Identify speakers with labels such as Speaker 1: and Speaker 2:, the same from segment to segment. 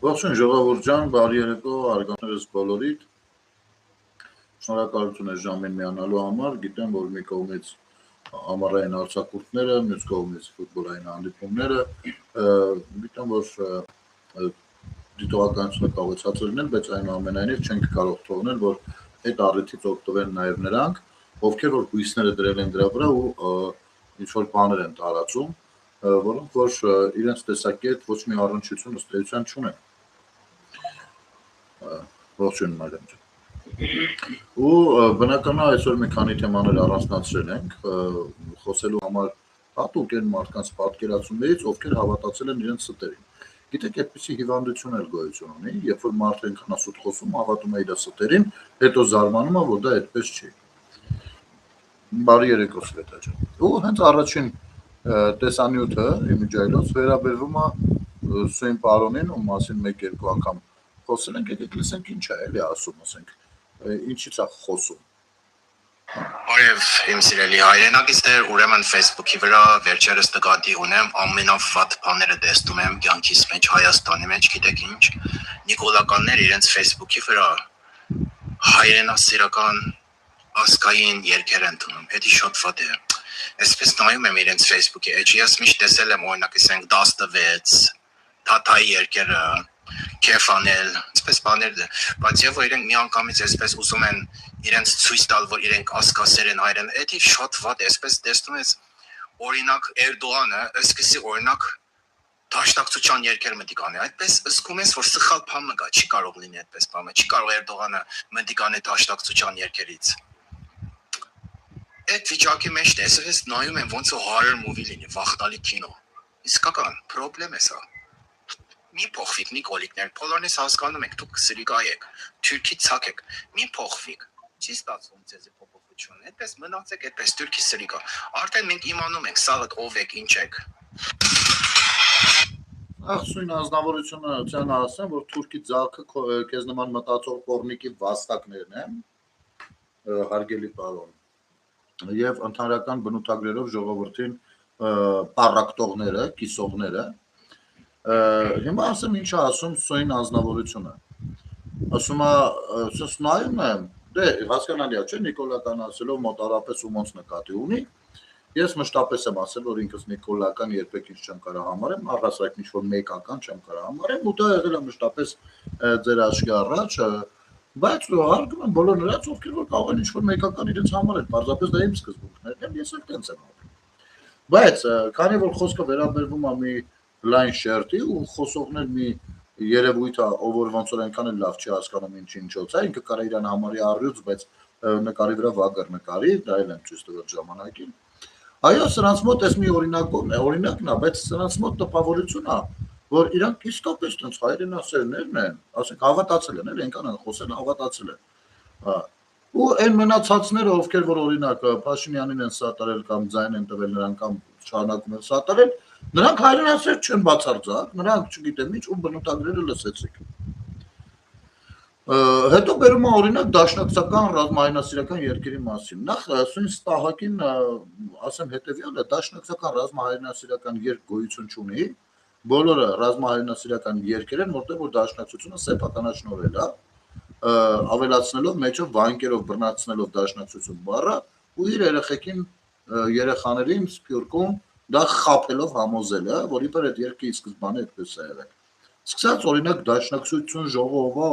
Speaker 1: Ողջույն ժողովուրդ ջան, բարի երեկո արգաներս բոլորիդ։ Շնորհակալություն այս ժամին միանալու համար։ Գիտեմ, որ մի կողմից ամառային արձակուրդները, մյուս կողմից ֆուտբոլային հանդիպումները, գիտեմ, որ դիտողականությունը կարող է ցածր լինել, բայց այնուամենայնիվ չենք կարող թողնել, որ այդ առիթից օգտվեն նաև նրանք, ովքեր որ հույսները դրել են դրա վրա ու ինչ որ բաներ են տարածում, որոնք որ իրենց տեսակետ ոչ մի առնչություն ըստ էության չունեն։ Ողջույն Մարիամ ջան։ Ու բնականաբար այսօր մի քանի թեմաներ առանձնացրել ենք, խոսելու համար հատուկ են մարդկանց պատկերացումներից, ովքեր հավատացել են իրենց ստերին։ Գիտեք, այդպիսի հիվանդություն էլ գոյություն ունի, երբ որ մարդը ինքնան սուտ խոսում, հավատում է իր ստերին, հետո զարմանում է, որ դա այդպես չի։ Բարի երեկո Սվետա ջան։ Ու հենց առաջին տեսանյութը իմիջայլոց վերաբերվում է Սույն պարոնին, ում մասին մեկ-երկու անգամ խոսել ենք, եկեք լսենք ինչ է էլի ասում, ասենք, ինչից է խոսում։
Speaker 2: Բարև իմ սիրելի հայրենակիցներ, ուրեմն Facebook-ի վրա վերջերս նկատի ունեմ ամենավատ բաները տեսնում եմ կյանքիս մեջ Հայաստանի մեջ, գիտեք ինչ, նիկոլականներ իրենց Facebook-ի վրա հայրենասիրական ասկային երգեր են տնում, դա շատ վատ է։ Այսպես նայում եմ իրենց Facebook-ի էջի, ես միշտ տեսել եմ օրինակ ասենք 16, Թաթայի երգերը, Քեֆանել, այսպես բաներ, բայց եւ որ իրենք միանգամից այսպես ուզում են իրենց ցույց տալ, որ իրենք ասկասեր են հայրեն, դա շատ վատ է, այսպես տեսնում ես օրինակ Էրդողանը, այսպեսի օրինակ դաշնակցության երգեր մտիկ անի, այդպես զգում ես, որ սխալ բան կա, չի կարող լինի այդպես բանը, չի կարող Էրդողանը մտիկ անի դաշնակցության երգերից։ Այդ վիճակի մեջ տեսել ես նայում եմ ոնց որ horror movie լինի, վախտալի կինո։ Իսկական խնդրեմ է սա։ Մի փոխվիկ Նիկոլիկներ, բոլորնես հասկանում եք, դուք սրիկա եք, թուրքի ցակ եք, մի փոխվիկ։ Չի ստացվում ձեզի փոփոխություն։ Այդպես մնացեք, այդպես թուրքի սրիկա։ Արդեն մենք իմանում ենք, սաղդ ով եք, ինչ եք։
Speaker 1: Ախսույն անձնավորությունը ցան ասեմ, որ թուրքի ձալքը քեզ նման մտածող կորնիկի վաստակներն են, հարգելի պարոն։ Եվ ընդհանրական բնութագրերով ժողովրդին պարակտողները, կիսողները հիմա ասեմ ինչ է ասում Սույն անձնավորությունը։ Ասում է, ես նայում եմ, դե հասկանալի է, չէ, նիկոլական ասելով մոտարապես ումոնց նկատի ունի։ Ես մշտապես եմ ասել, որ ինքս նիկոլական երբեք ինչ չեմ կարող համարեմ, առհասարակ ինչ որ մեկական չեմ կարող համարեմ, ու դա եղել է մշտապես ձեր աչքի առաջ, բայց հարգում եմ բոլոր նրանց, ովքեր որ կարող են ինչ որ մեկական իրենց համարել, պարզապես դա իմ սկզբունքներն են, ես էլ տենց եմ ապրում։ Բայց քանի որ խոսքը վերաբերվում է մի լայն շերտի ու խոսողներ մի երևույթ է, ով որ ոնց որ այնքան էլ լավ չի հասկանում ինչոց է, ինքը կարա իրան համարի առյուծ, բայց նկարի վրա վագր նկարի, դա էլ եմ ցույց տվել ժամանակին։ Այո, սրանց մոտ էս մի օրինակն է, բայց սրանց մոտ տպավորություն է, որ իրանք իսկապես տենց հայրենասերներն են, ասենք հավատացել են, էլ այնքան են խոսել, հավատացել են։ Ու այն մնացածները, ովքեր որ օրինակ Փաշինյանին են սատարել կամ ձայն են տվել նրան կամ շարունակում են սատարել, նրանք հայրենասեր չեն բացարձակ, նրանք չգիտեմ ինչ ու բնութագրերը լսեցիք։ Հետո բերում է օրինակ դաշնակցական ռազմահայրենասիրական երկերի մասին։ Նախ Սույն Ստահակին ասեմ հետևյալը, դաշնակցական ռազմահայրենասիրական երկ գոյություն չունի, բոլորը ռազմահայրենասիրական երկեր են, որտեղ որ դաշնակցությունը սեփականաշնորհել է, ավելացնելով մեջով վանկերով բռնացնելով դաշնակցություն բառը ու իր երեխաներին սփյուռքում դա խափելով համոզել է, որ իբր այդ երկի սկզբանե այդպես է եղել։ Սկսած օրինակ դաշնակցություն ժողովը,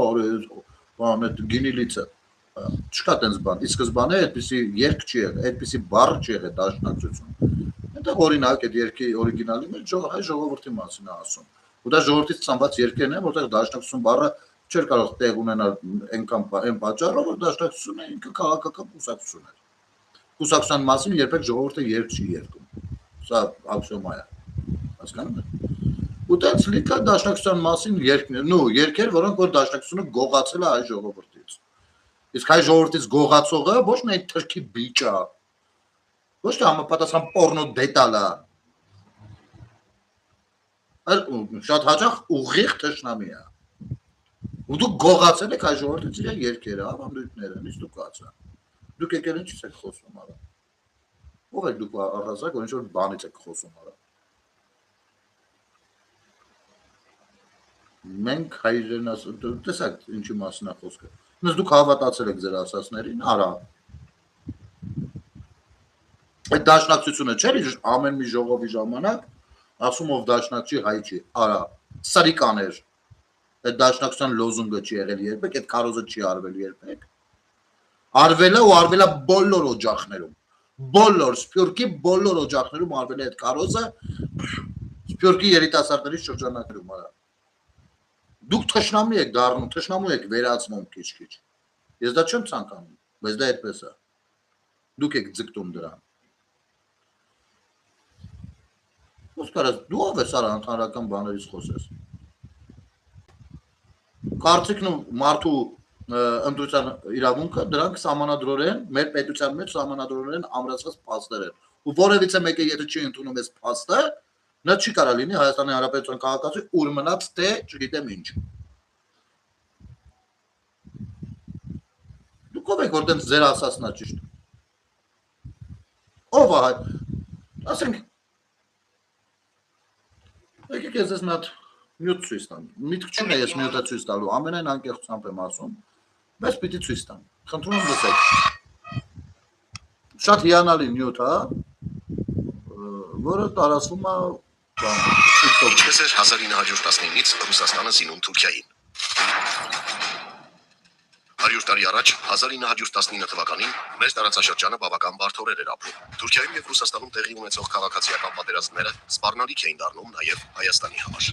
Speaker 1: բան այդ գինիլիցը չկա տենց բան։ Ի սկզբանե այդպիսի երկ չի եղել, այդպիսի բառ չի եղել դաշնակցություն։ Այնտեղ օրինակ այդ երկի օրիգինալի մեջ հայ ժողովրդի մասին է ասում։ Ու դա ժողովրդից ծնված երկերն են, որտեղ դաշնակցություն բառը չէր կարող տեղ ունենալ այն պատճառով, որ դաշնակցությունը ինքը քաղաքական կուսակցություն է։ Կուսակցության մասին երբեք ժողովուրդը երկ չի երկում։ Սա աքսիոմա է։ Հասկանում եք։ Ու տենց լիքը դաշնակցության մասին երկեր, որոնք որ դաշնակցությունը գողացել է հայ ժողովրդից։ Իսկ հայ ժողովրդից գողացողը ոչ մի թրքի բիճ է, ոչ թե համապատասխան պորնո դետալ է, այլ շատ հաճախ ուղիղ թշնամի է։ Ու դուք գողացել եք հայ ժողովրդից իր երկերը, ավանդույթները, իսկ դուք կացա։ Դուք եկել ինչից եք խոսում արա։ Ո՞վ եք դուք առհասարակ, որ ինչ որ բանից եք խոսում արա։ Մենք հայերեն տեսակ ինչի մասին է խոսքը։ Նույնիսկ դուք հավատացել եք ձեր ասածներին, արա։ Այդ դաշնակցությունը չէր իր ամեն մի ժողովի ժամանակ, ասում ով դաշնակ չի, հայ չի, արա։ Սարիկաներ։ Այդ դաշնակցության լոզունգը չի եղել երբեք, այդ քարոզը չի արվել երբեք։ Արվել է ու արվել է բոլոր օջախներում։ Բոլոր Սփյուռքի բոլոր օջախներում արվել է այդ քարոզը Սփյուռքի երիտասարդների շրջանակներում, արա։ Դուք թշնամի եք դառնում, թշնամու եք վերածվում քիչ-քիչ։ Ես դա չեմ ցանկանում, բայց դա այդպես է։ Դուք եք ձգտում դրան։ Ոսկարած դու ով ես արա ընդհանրական բաներից խոսես։ Կարծիքն ու մարդու ընտրության իրավունքը դրանք սահմանադրորեն մեր պետության մեջ սահմանադրորեն ամրացված փաստեր են։ Ու որևիցե մեկը եթե չի ընդունում այս փաստը, նա չի կարա լինի Հայաստանի Հանրապետության քաղաքացի, ուր մնաց թե չգիտեմ ինչ։ Դուք ով եք որ դենց ձեր ասածն է ճիշտ։ Ով է, ասենք եկեք ես մի հատ մյուտ ցույց տամ։ Միտք չունի ես մյուտը ցույց տալու, ամենայն անկեղծությամբ եմ ասում, բայց պիտի ցույց տամ։ Խնդրում եմ լսեք։ Շատ հիանալի մյուտ է, որը տարածվում է
Speaker 3: Ինչպես էր 1919-ից Ռուսաստանը զինում Թուրքիային։ 100 տարի առաջ 1919 թվականին մեր տարածաշրջանը բավական բարդ էր ապրում։ Թուրքիայում եւ Ռուսաստանում տեղի ունեցող քաղաքացիական պատերազմները սպառնալիք էին դառնում նաեւ Հայաստանի համար։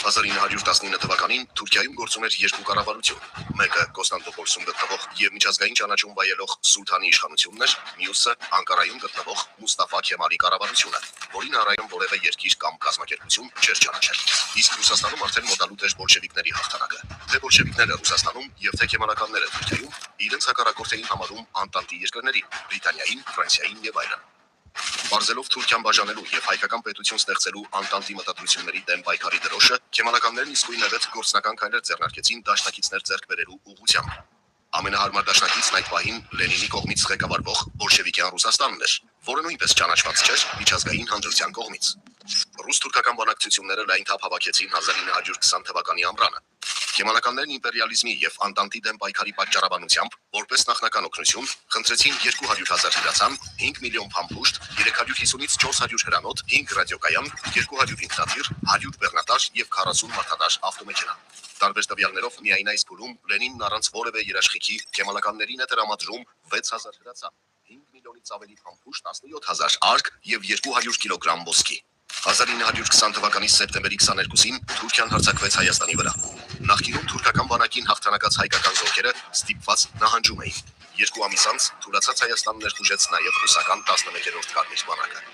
Speaker 3: 1919 թվականին Թուրքիայում գործում էր երկու կառավարություն, մեկը Կոստանդնուպոլսում գտնվող եւ միջազգային ճանաչում վայելող Սուլթանի իշխանությունն էր, մյուսը Անկարայում գտնվող Մուստաֆա Քեմալի կառավարությունը, որին առայում որևէ երկիր կամ կազմակերպություն չէր ճանաչել։ Իսկ Ռուսաստանում արդեն մոտալուտ էր բոլշևիկների հաղթանակը։ Թե բոլշևիկները Ռուսաստանում եւ թե քեմալականները Թուրքիայում իրենց հակառակորդ էին համարում Անտանտի երկրներին՝ Բրիտանիային, Ֆրանսիային եւ այլն։ Բարձելով Թուրքիան բաժանելու եւ հայկական պետություն ստեղծելու Անտանտի մտադրությունների դեմ պայքարի դրոշը, քեմալականներն իսկույն նվեց գործնական քայլեր ձեռնարկեցին դաշնակիցներ ձեռք բերելու ուղղությամբ։ Ամենահարմար դաշնակիցն այդ պահին Լենինի կողմից ղեկավարվող բոլշևիկյան Ռուսաստանն էր, որը նույնպես ճանաչված չէր միջազգային հանրության կողմից։ Ռուս-թուրքական բանակցությունները լայն թափ հավաքեցին 1920 թվականի ամռանը։ Քեմալականներն իմպերիալիզմի եւ Անտանտի դեմ պայքարի պատճառաբանությամբ, որպես նախնական օգնություն, խնդրեցին 200,000 հրացան, 5 միլիոն փամփուշտ, 350-ից 400 հրանոթ, 5 ռադիոկայան, 200 ինքնաթիռ, 100 բեռնատար եւ 40 մարդատար ավտոմեքենա։ Տարբեր տվյալներով միայն այս փուլում Լենինն առանց որևէ երաշխիքի քեմալականներին է տրամադրում 6000 հրացան, 5 միլիոնից ավելի փամփուշտ, 17000 արկ եւ 200 կիլոգրամ ոսկի։ 1920 թվականի սեպտեմբերի 22-ին Թուրքիան հարձակվեց Հայաստանի վրա։ Նախկինում թուրքական բանակին հաղթանակած հայկական զորքերը ստիպված նահանջում էին։ 2 ամիս անց թուլացած Հայաստանը ներխուժեց նաև ռուսական 11-րդ կարմիր բանակը։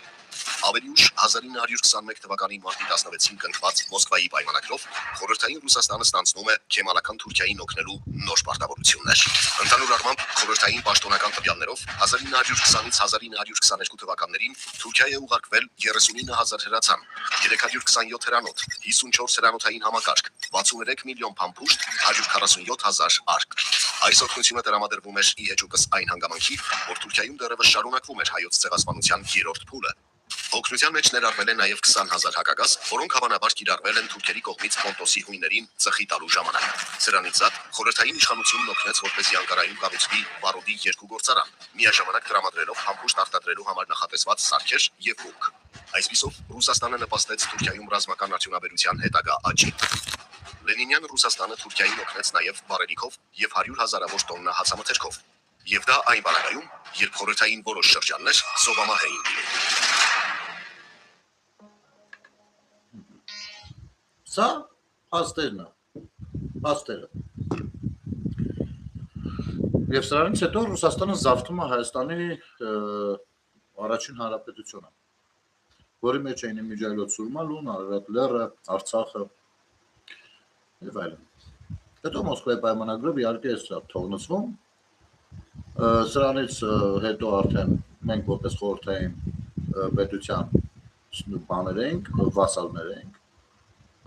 Speaker 3: Ավելի ուշ 1921 թվականի մարտի 16-ին կնքված Մոսկվայի պայմանագրով խորհրդային Ռուսաստանը ստանձնում է քեմալական Թուրքիային օգնելու նոր պարտավորություններ։ Ընդհանուր առմամբ խորհրդային պաշտոնական տվյալներով 1920-ից 1922 թվականներին Թուրքիա է ուղարկվել 39,000 հրացան, 327 հրանոթ, 54 հրանոթային համակարգ, 63 միլիոն փամփուշտ, 147,000 արկ։ Այս օգնությունը տրամադրվում էր ի հեճուկս այն հանգամանքի, որ Թուրքիայում դեռևս շարունակվում էր հայոց ցեղասպանության 3-րդ փուլը։ Օգնության մեջ ներառվել են նաև 20,000 հակագազ, որոնք հավանաբար կիրառվել են թուրքերի կողմից Պոնտոսի հույներին ծխի տալու ժամանակ։ Սրանից զատ խորհրդային իշխանությունն օգնեց, որպեսզի Անկարայում կառուցվի Վարոդի 2 գործարան, միաժամանակ տրամադրելով փամփուշտ արտադրելու համար նախատեսված սարքեր եւ հումք։ Այսպիսով Ռուսաստանը նպաստեց Թուրքիայում ռազմական արդյունաբերության հետագա աճին։ Լենինյան Ռուսաստանը Թուրքիային օգնեց նաև բարելիքով եւ 100,000-ավոր տոննա հացամթերքով։ Եվ դա այն բանակայում, երբ խորհրդային որոշ շրջաններ սովամահ էին լինում։
Speaker 1: Սա փաստերն է, փաստերը։ Եվ սրանից հետո Ռուսաստանը զավթում է Հայաստանի առաջին հանրապետությունը, որի մեջ էին Միջայլոց Սուրմալուն, Արարատ լեռը, Արցախը եւ այլն։ Հետո Մոսկվայի պայմանագրով իհարկե է թողնցվում։ Սրանից հետո արդեն մենք որպես խորհրդային պետության բաներ ենք, վասալներ ենք,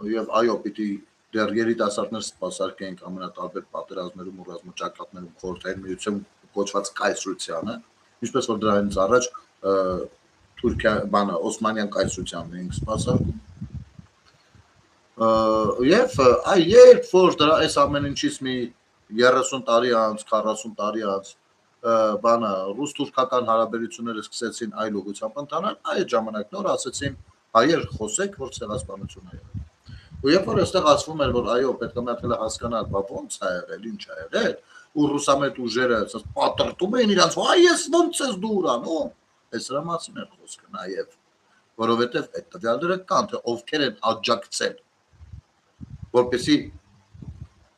Speaker 1: եւ այո, պիտի դեռ երիտասարդներ սպասարկենք ամենատարբեր պատերազմներում ու ռազմաճակատներում խորհրդային միություն կոչված կայսրությանը, ինչպես որ դրանից առաջ Թուրքիա բանը Օսմանյան կայսրությանն էինք սպասարկում։ Եվ երբ որ դրա այս ամեն ինչից մի 30 տարի անց, 40 տարի անց բանը ռուս-թուրքական հարաբերությունները սկսեցին այլ ուղղությամբ ընթանալ, այդ ժամանակ նոր ասեցին հայեր խոսեք, որ ցեղասպանություն է եղել։ Ու երբ որ այստեղ ասվում էր, որ այո, պետք է մտածել հասկանալ, բա ոնց է եղել, ինչ է եղել, ու ռուսամետ ուժերը ասած պատրտում էին իրանց, այ ես ոնց ես դու ուրանում, այս դրա մասին է խոսքը նաև, որովհետև այդ տվյալները կան, թե ովքեր են աջակցել, որպեսզի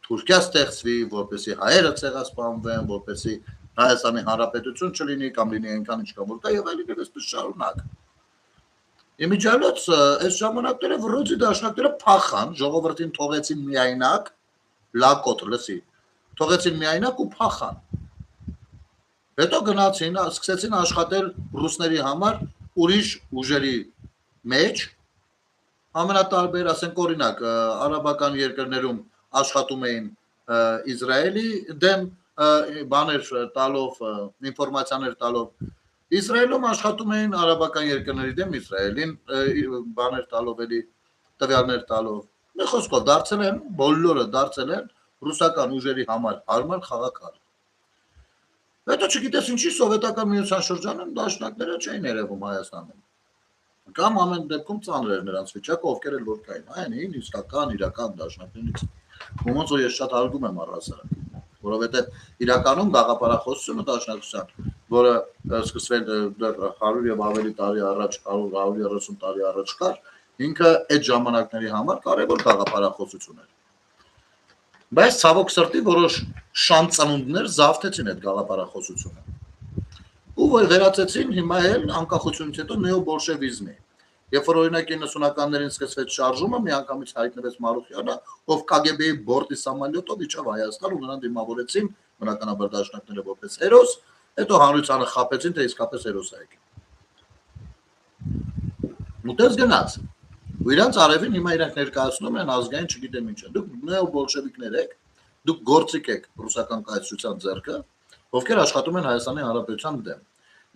Speaker 1: Թուրքիա ստեղծվի, որպեսզի հայերը ցեղասպանվեն, որպեսզի Հայաստանի Հանրապետություն չլինի կամ լինի այնքան ինչքան որ կա եւ այլն այդպես շարունակ։ Իմիջիալոց այս ժամանակները վրոջի դաշնակները փախան, ժողովրդին թողեցին միայնակ, լակոտ լսի, թողեցին միայնակ ու փախան։ Հետո գնացին, սկսեցին աշխատել ռուսների համար ուրիշ ուժերի մեջ, ամենատարբեր, ասենք օրինակ, արաբական երկրներում աշխատում էին Իսրայելի դեմ բաներ տալով, ինֆորմացիաներ տալով, Իսրայելում աշխատում էին արաբական երկրների դեմ Իսրայելին բաներ տալով, էլի տվյալներ տալով։ Մի խոսքով դարձել են, բոլորը դարձել են ռուսական ուժերի համար հարմար խաղակալ։ Հետո չգիտես ինչի սովետական միության շրջանում դաշնակները չէին երևում Հայաստանում։ Կամ ամեն դեպքում ծանր էր նրանց վիճակը, ովքեր էլ որ կային, այն իսկական իրական դաշնակներից։ Ոնց որ ես շատ հարգում եմ առհասարակ, որովհետև իրականում գաղափարախոսությունը դաշնակցության, որը սկսվել 100 եւ ավելի տարի առաջ, 100-130 տարի առաջ կար, ինքը այդ ժամանակների համար կարևոր գաղափարախոսություն էր։ Բայց ցավոք սրտի որոշ շանծանունդներ զավթեցին այդ գաղափարախոսությունը։ Ու որ վերածեցին հիմա էլ անկախությունից հետո նեոբոլշևիզմի։ Երբ որ օրինակ 90-ականներին սկսվեց շարժումը, միանգամից հայտնվեց Մարուխյանը, ով KGB-ի բորդի սամալյոտով իջավ Հայաստան ու նրան դիմավորեցին բնականաբար դաշնակները որպես հերոս, հետո հանրությանը խաբեցին, թե իսկապես հերոս է եկել։ Ուտես գնաց։ Ու իրանց արևին հիմա իրանք ներկայացնում են ազգային չգիտեմ ինչ։ Դուք նեոբոլշևիկներ եք, դուք գործիք եք ռուսական կայսրության ձեռքը, ովքեր աշխատում են Հայաստանի Հանրապետության դեմ։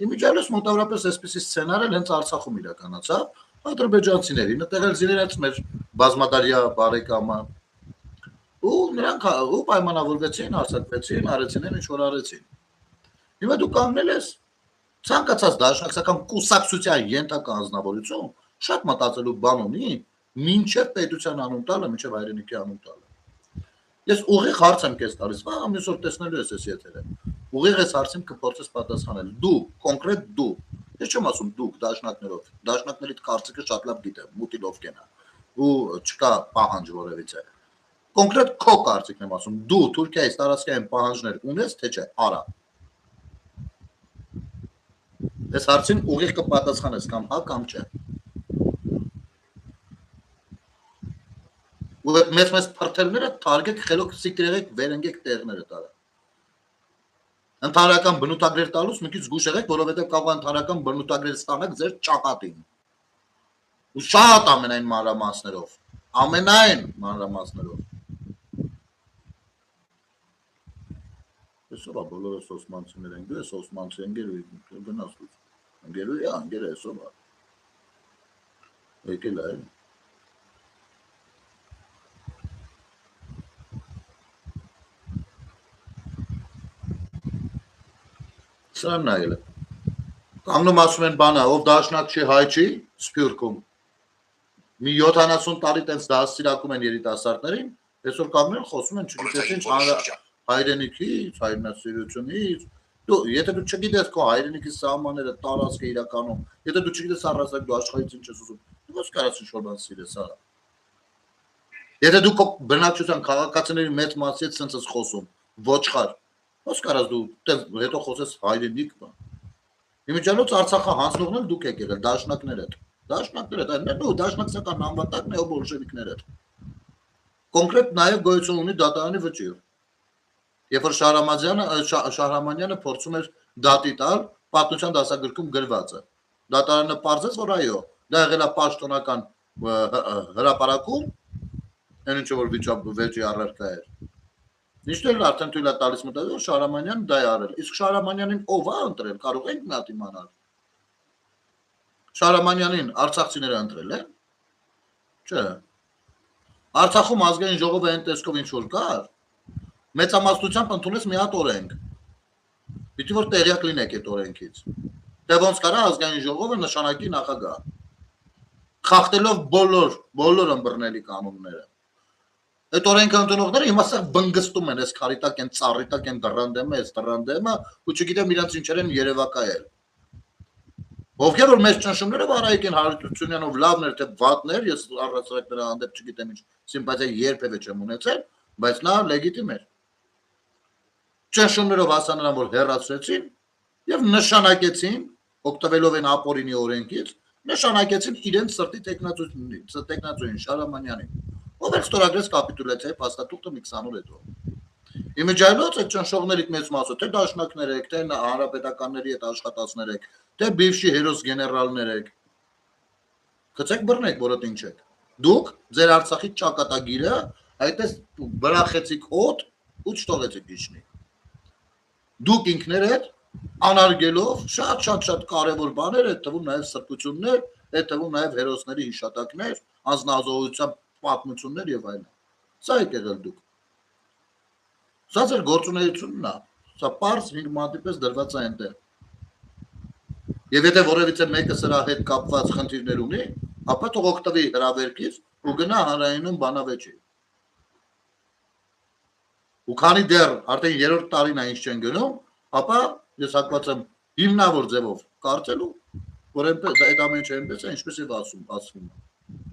Speaker 1: Իմիջիալոց մոտավորապես այսպիսի սցենար էլ հենց Արցախում իրականացավ, ադրբեջանցիներին նետեղել իրենց մեր բազմադարյա բարեկամը։ Ու նրանք ու պայմանավորվեցին, հարձակվեցին, արեցին ինչ որ արեցին։ Հիմա դու կանգնել ես ցանկացած դաշնակցական կուսակցության ենթակա անձնավորություն, շատ մտածելու բան ունի, մինչև պետության անուն տալը, մինչև հայրենիքի անուն տալը։ Ես ուղիղ հարց եմ քեզ տալիս, ամեն օր տեսնելու ես այս եթերը։ Ուղիղ այս հարցին կփորձես պատասխանել։ Դու, կոնկրետ դու, ես չեմ ասում դուք դաշնակներով, դաշնակներիդ կարծիքը շատ լավ գիտեմ, մուտիլ ովքեն է, ու չկա պահանջ որևիցե։ Կոնկրետ քո կարծիքն եմ ասում, դու Թուրքիայից տարածքային պահանջներ ունես, թե չէ, արա։ Այս հարցին ուղիղ կպատասխանես կամ հա կամ չէ։ Ու մեծ փրթելները թարգեք խելոք սիկրեղեք վերընկեք տեղները տալը։ Ընդհանրական բնութագրեր տալուց մի քիչ զգուշ եղեք, որովհետև կարող է ընդհանրական բնութագրեր ստանաք ձեր ճակատին։ Ու շատ ամենայն մանրամասներով։ Այսօր բոլորը սոսմանցիներ են, դու ես սոսմանցի ընկերուի գնաս դու։ Ընկերուի, ընկերը այսօր է։ Եկել է։ Սրան նայել է։ Կանգնում ասում են բանը, ով դաշնակ չի, հայ չի, Սփյուռքում։ Մի 70 տարի տենց դասիրակում են երիտասարդներին, այսօր կանգնում են խոսում են չգիտես ինչ հայրենիքից, հայրենասիրությունից։ Դու եթե դու չգիտես քո հայրենիքի սահմանները, տարածքը իրականում, եթե դու չգիտես առասարակ դու աշխարհից ինչ ես ուզում, դու ո՞նց կարաս ինչ-որ բան սիրես, հա։ Եթե դու քո բնակչության քաղաքացիների մեծ մասի հետ սենց ես խոսում, ոչխար, ո՞նց կարաս դու հետո խոսես հայրենիք բան։ Իմիջիալոց Արցախը հանձնողն էլ դուք եք եղել, դաշնակները, նո դաշնակցական անվտանգ նեոբոլշևիկները։ Կոնկրետ նաև գոյություն ունի դատարանի վճիռ։ Երբ որ Շահրամանյանը փորձում էր դատի տալ պատմության դասագրքում գրվածը, դատարանը պարզեց, որ այո, դա եղել է պաշտոնական հրապարակում, այն ինչ որ վեճի առարկա էր։ Ինչն էլ արդեն թույլ է տալիս մտածել, որ Շահրամանյանը դա է արել։ Իսկ Շահրամանյանին ով է ընտրել, կարող ենք նա իմանալ։ Շահրամանյանին արցախցիները ընտրել են։ Չէ։ Արցախում ազգային ժողովը այն տեսքով ինչ որ կար, մեծամասնությամբ ընդունեց մի հատ օրենք։ Պիտի որ տեղյակ լինեք այդ օրենքից։ Դե ոնց կարա ազգային ժողովը նշանակի նախագահ։ Խախտելով բոլոր ըմբռնելի կանոնները։ Այդ օրենքը ընդունողները հիմա սա բնգստում են, այս քարիտակ են, ծառիտակ են, դռանդեմը, այս դռանդեմը, ու չգիտեմ իրանց ինչեր են երևակայել։ Ովքեր որ մեծ ճնշումները վարայք են Հարությունյանով լավներ թե վատներ, ես առասարակ նրա հանդեպ չգիտեմ ինչ սիմպաթիա երբևէ չեմ ունեցել, բայց նա լեգիտիմ էր։ Ճնշումներով հասան նրան որ հեռացրեցին եւ նշանակեցին, օգտվելով են ապօրինի օրենքից, նշանակեցին իրենց սրտի տեխնացուին Շարամանյանին, ով էլ ստորագրեց կապիտուլյացիայի փաստաթուղթը մի 20 օր հետո։ Իմիջայլոց այդ ճնշողներից մեծ մասը թե դաշնակներ եք, թե հանրապետականների հետ աշխատածներ եք, թե բիվշի հերոս գեներալներ եք։ Գցեք բռնեք, որոտ ինչ եք։ Դուք ձեր Արցախի ճակատագիրը այդպես բրախեցիք օդ ու չթողեցիք իջնի։ Դուք ինքներդ անարգելով շատ կարևոր բաներ, այդ թվում նաև սրբություններ, այդ թվում նաև հերոսների հիշատակներ, անձնազոհության պատմություններ եւ այլն։ Սա եք եղել դուք։ Սա ձեր գործունեությունն է։ Սա պարզ 5 մատիպես դրված է այնտեղ։ Եվ եթե որևիցե մեկը սրա հետ կապված խնդիրներ ունի, ապա թող օգտվի հրավերքից ու գնա հանրայինում բանավեճի։ Ու քանի դեռ արդեն 3-րդ տարին է ինչ չեն գնում, ապա ես հակված եմ հիմնավոր ձևով կարծելու, որ այնպես այդ ամեն ինչը այնպես է, ինչպես եւ ասում է։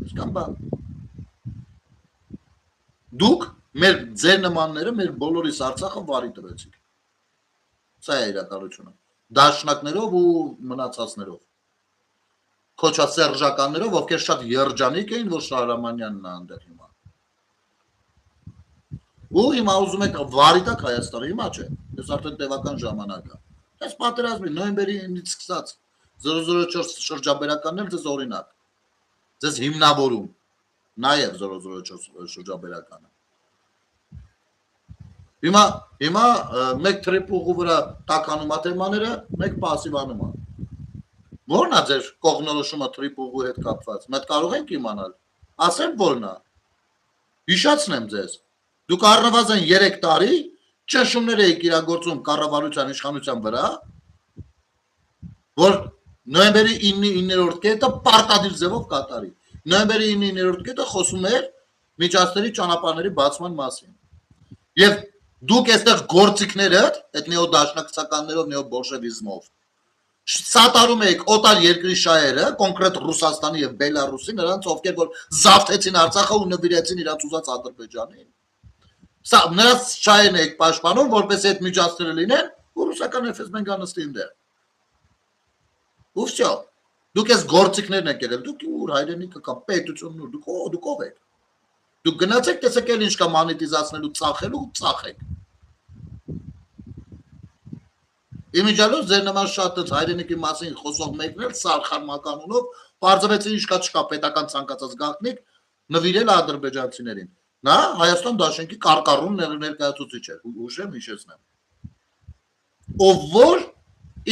Speaker 1: Իսկան բան։ Դուք ձեր նմանները մեր բոլորիս Արցախը վարի տվեցիք։ Սա է իրականությունը։ Դաշնակներով ու մնացածներով։ Քոչասերժականներով, ովքեր շատ երջանիկ էին, որ Շահրամանյանն է այնտեղ հիմա։ Ու հիմա ուզում եք վարի տակ Հայաստանը, հիմա չէ։ Ես արդեն տևական ժամանակ է։ Այս պատերազմի նոյեմբերի 9-ից սկսած 004 շրջաբերականներ ձեզ օրինակ։ Ձեզ հիմնավորում, նաև 004 շրջաբերականը։ Հիմա մեկ թրիպուղու վրա տականում է թեմաները, մեկ պասիվանում է։ Որն է ձեր կողմնորոշումը թրիպուղու հետ կապված։ Մենք կարող ենք իմանալ։ Ասեմ որն է։ Հիշացնեմ ձեզ։ Դուք առնվազն 3 տարի ճնշումներ եք իրագործում կառավարության իշխանության վրա, որ նոյեմբերի 9-ի 9-րդ կետը պարտադիր ձևով կատարի։ Նոյեմբերի 9-ի 9-րդ կետը խոսում էր միջանցքերի ճանապարհների բացման մասին։ Եվ դուք այստեղ գործիքներդ, այդ նեոդաշնակցականներով, նեոբոլշևիզմով սատարում եք օտար երկրի շահերը, կոնկրետ Ռուսաստանի եւ Բելարուսի, նրանց ովքեր որ զավթեցին Արցախը ու նվիրեցին իրաց ուզած Ադրբեջանին։ Սա նրանց շահերն եք պաշտպանում, որպես այդ միջանցքները լինեն, ու ռուսական FSB-ն գանստի այնտեղ։ Ու վсё։ Դուք այս գործիքներն եք եղել, դուք ուր հայրենիքը կա, պետությունն ուր, դուք ով եք։ Դուք գնացեք, տեսեք էլ ինչ կա մանիտիզացնելու, ծախելու ու ծախեք։ Իմիջիալոց ձեր նման շատ հայրենիքի մասին խոսող մեկն էլ սարխարմականունով բարձրացի ինչ կա չկա պետական ցանկացած գաղտնիք նվիրել ադրբեջանցիներին։ Նա Հայաստան Դաշնքի կարկառուն ներկայացուցիչ է, ուժեմ հիշեցնեմ։ Ով որ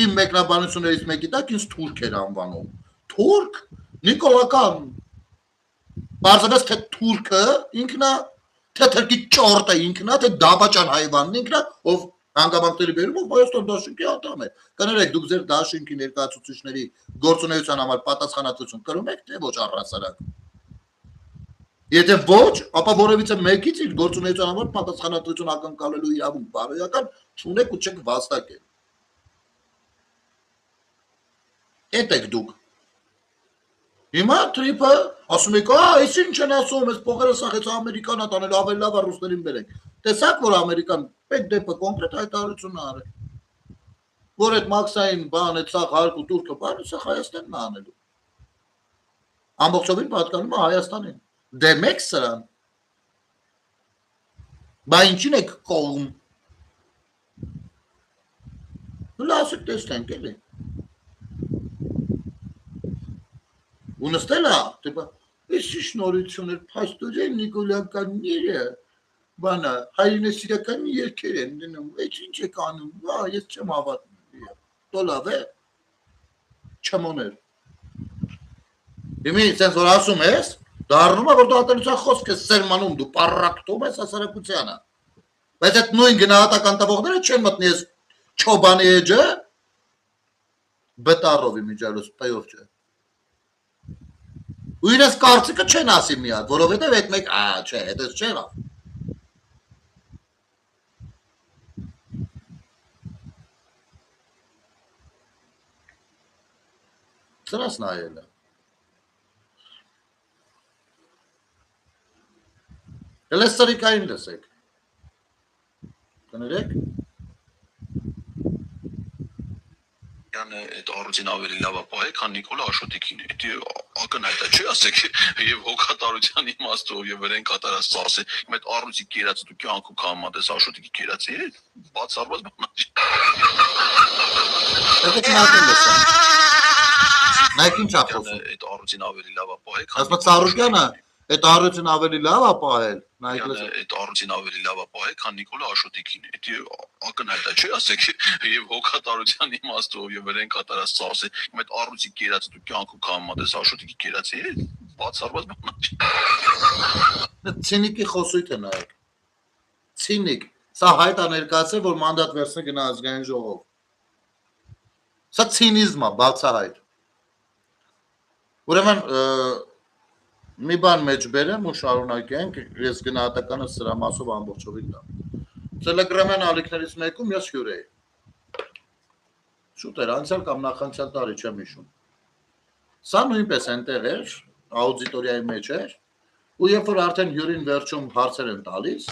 Speaker 1: իմ մեկնաբանություններից մեկի տակ ինձ թուրք էր անվանում։ Թուրք Նիկոլական։ Բարձրացած թե թուրքը ինքնա, թե թրքի ճորտը ինքնա, թե դավաճան հայվանն ինքնա, ով հանգամանքների բերումով Հայաստան Դաշնքի անդամ է։ Կներեք, դուք ձեր դաշնքի ներկայացուցիչների գործունեության համար պատասխանատվություն կրում եք, թե ոչ առհասարակ։ Եթե ոչ, ապա որևիցե մեկից իր գործունեության համար պատասխանատվություն ակնկալելու իրավունք բարոյական չունեք ու չեք վաստակել։ Էդ եք դուք։ Հիմա տրիպը ասում եք, այս ինչ են ասում, այս փողերը սախեց Ամերիկան ատանել, ավելի լավ է ռուսներին բերենք։ Տեսակ, որ Ամերիկան պետք դեպը կոնկրետ հայտարարություն արել։ Որ այդ մաքսային բան, այդ սաղ հարկու տուրքը բանը, սա Հայաստանն է անելու։ Ամբողջովին պատկանում է Հայաստանին։ Դեմ եք սրան։ Բա ինչին եք կողմ։ Լասեք տեսնենք էլի։ Ու նստել է, տիպա, այս շնորհություն էր, փաստորեն Նիկոլականները, բանա, հայրենասիրական երգեր են դնում, այս ինչ եք անում, ես չեմ հավատում, դո լավ է, չմոներ։ Հիմի սենց որ ասում ես, Դառնում է որ դու ատելության խոսք ես սերմանում, դու պարակտում ես հասարակությանը։ Բայց այդ նույն գնահատական տվողները չեն մտնի ես չոբանի էջը բտարովի միջալուց պայով չէ։ Ու իրենց կարծիքը չեն ասի մի հատ, որովհետև այդ մեկ, չէ, այդպես չէ լավ։ Սրաս նայել է։ Էլեստարիկային լսեք։ Կներեք։
Speaker 4: Յանը այդ առուծին ավելի լավ ապահ է, քան Նիկոլա Աշոտիկին է։ Դե ակնհայտ է, չի ասեք, եւ հոգատարության իմաստով եւ վերեն կատարած ծասը, այդ առուծի կերածը դու կյանքում կհամատես Աշոտիկի կերածի հետ, բացառված բան չի։
Speaker 1: Դուք նայեք լսա։ Նայեք ինչ ապոսում։
Speaker 4: Այդ առուծին ավելի լավ ապահ է, քան
Speaker 1: Ասում Սարուկյանը, այդ առույցն ավելի լավ ապահել։ Նայեք լսա։
Speaker 4: այդ առուծին ավելի լավ ապահ է, քան Նիկոլա Աշոտիկին է։ Դե ակնհայտ է, չի ասեք, եւ հոգատարության իմաստով եւ վերեն կատարած ծասը, այդ առուծի կերածը դու կյանքում կհամատես Աշոտիկի կերածի հետ, բացառված բան չի։
Speaker 1: Ցինիկի խոսույթ է նայեք։ Ցինիկ։ Սա հայտ է ներկայացել, որ մանդատ վերցնի գնա ազգային ժողով։ Սա ցինիզմ է, բացահայտ։ Ուրեմն մի բան մեջ բերեմ ու շարունակենք, ես գնահատականը սրա մասով ամբողջովին տամ։ Տելեգրամյան ալիքներից մեկում ես հյուր էի։ Շուտ էր, անցյալ կամ նախանցյալ տարի չեմ հիշում։ Սա նույնպես այնտեղ էր, աուդիտորիայի մեջ էր, ու երբ որ արդեն հյուրին վերջում հարցեր են տալիս,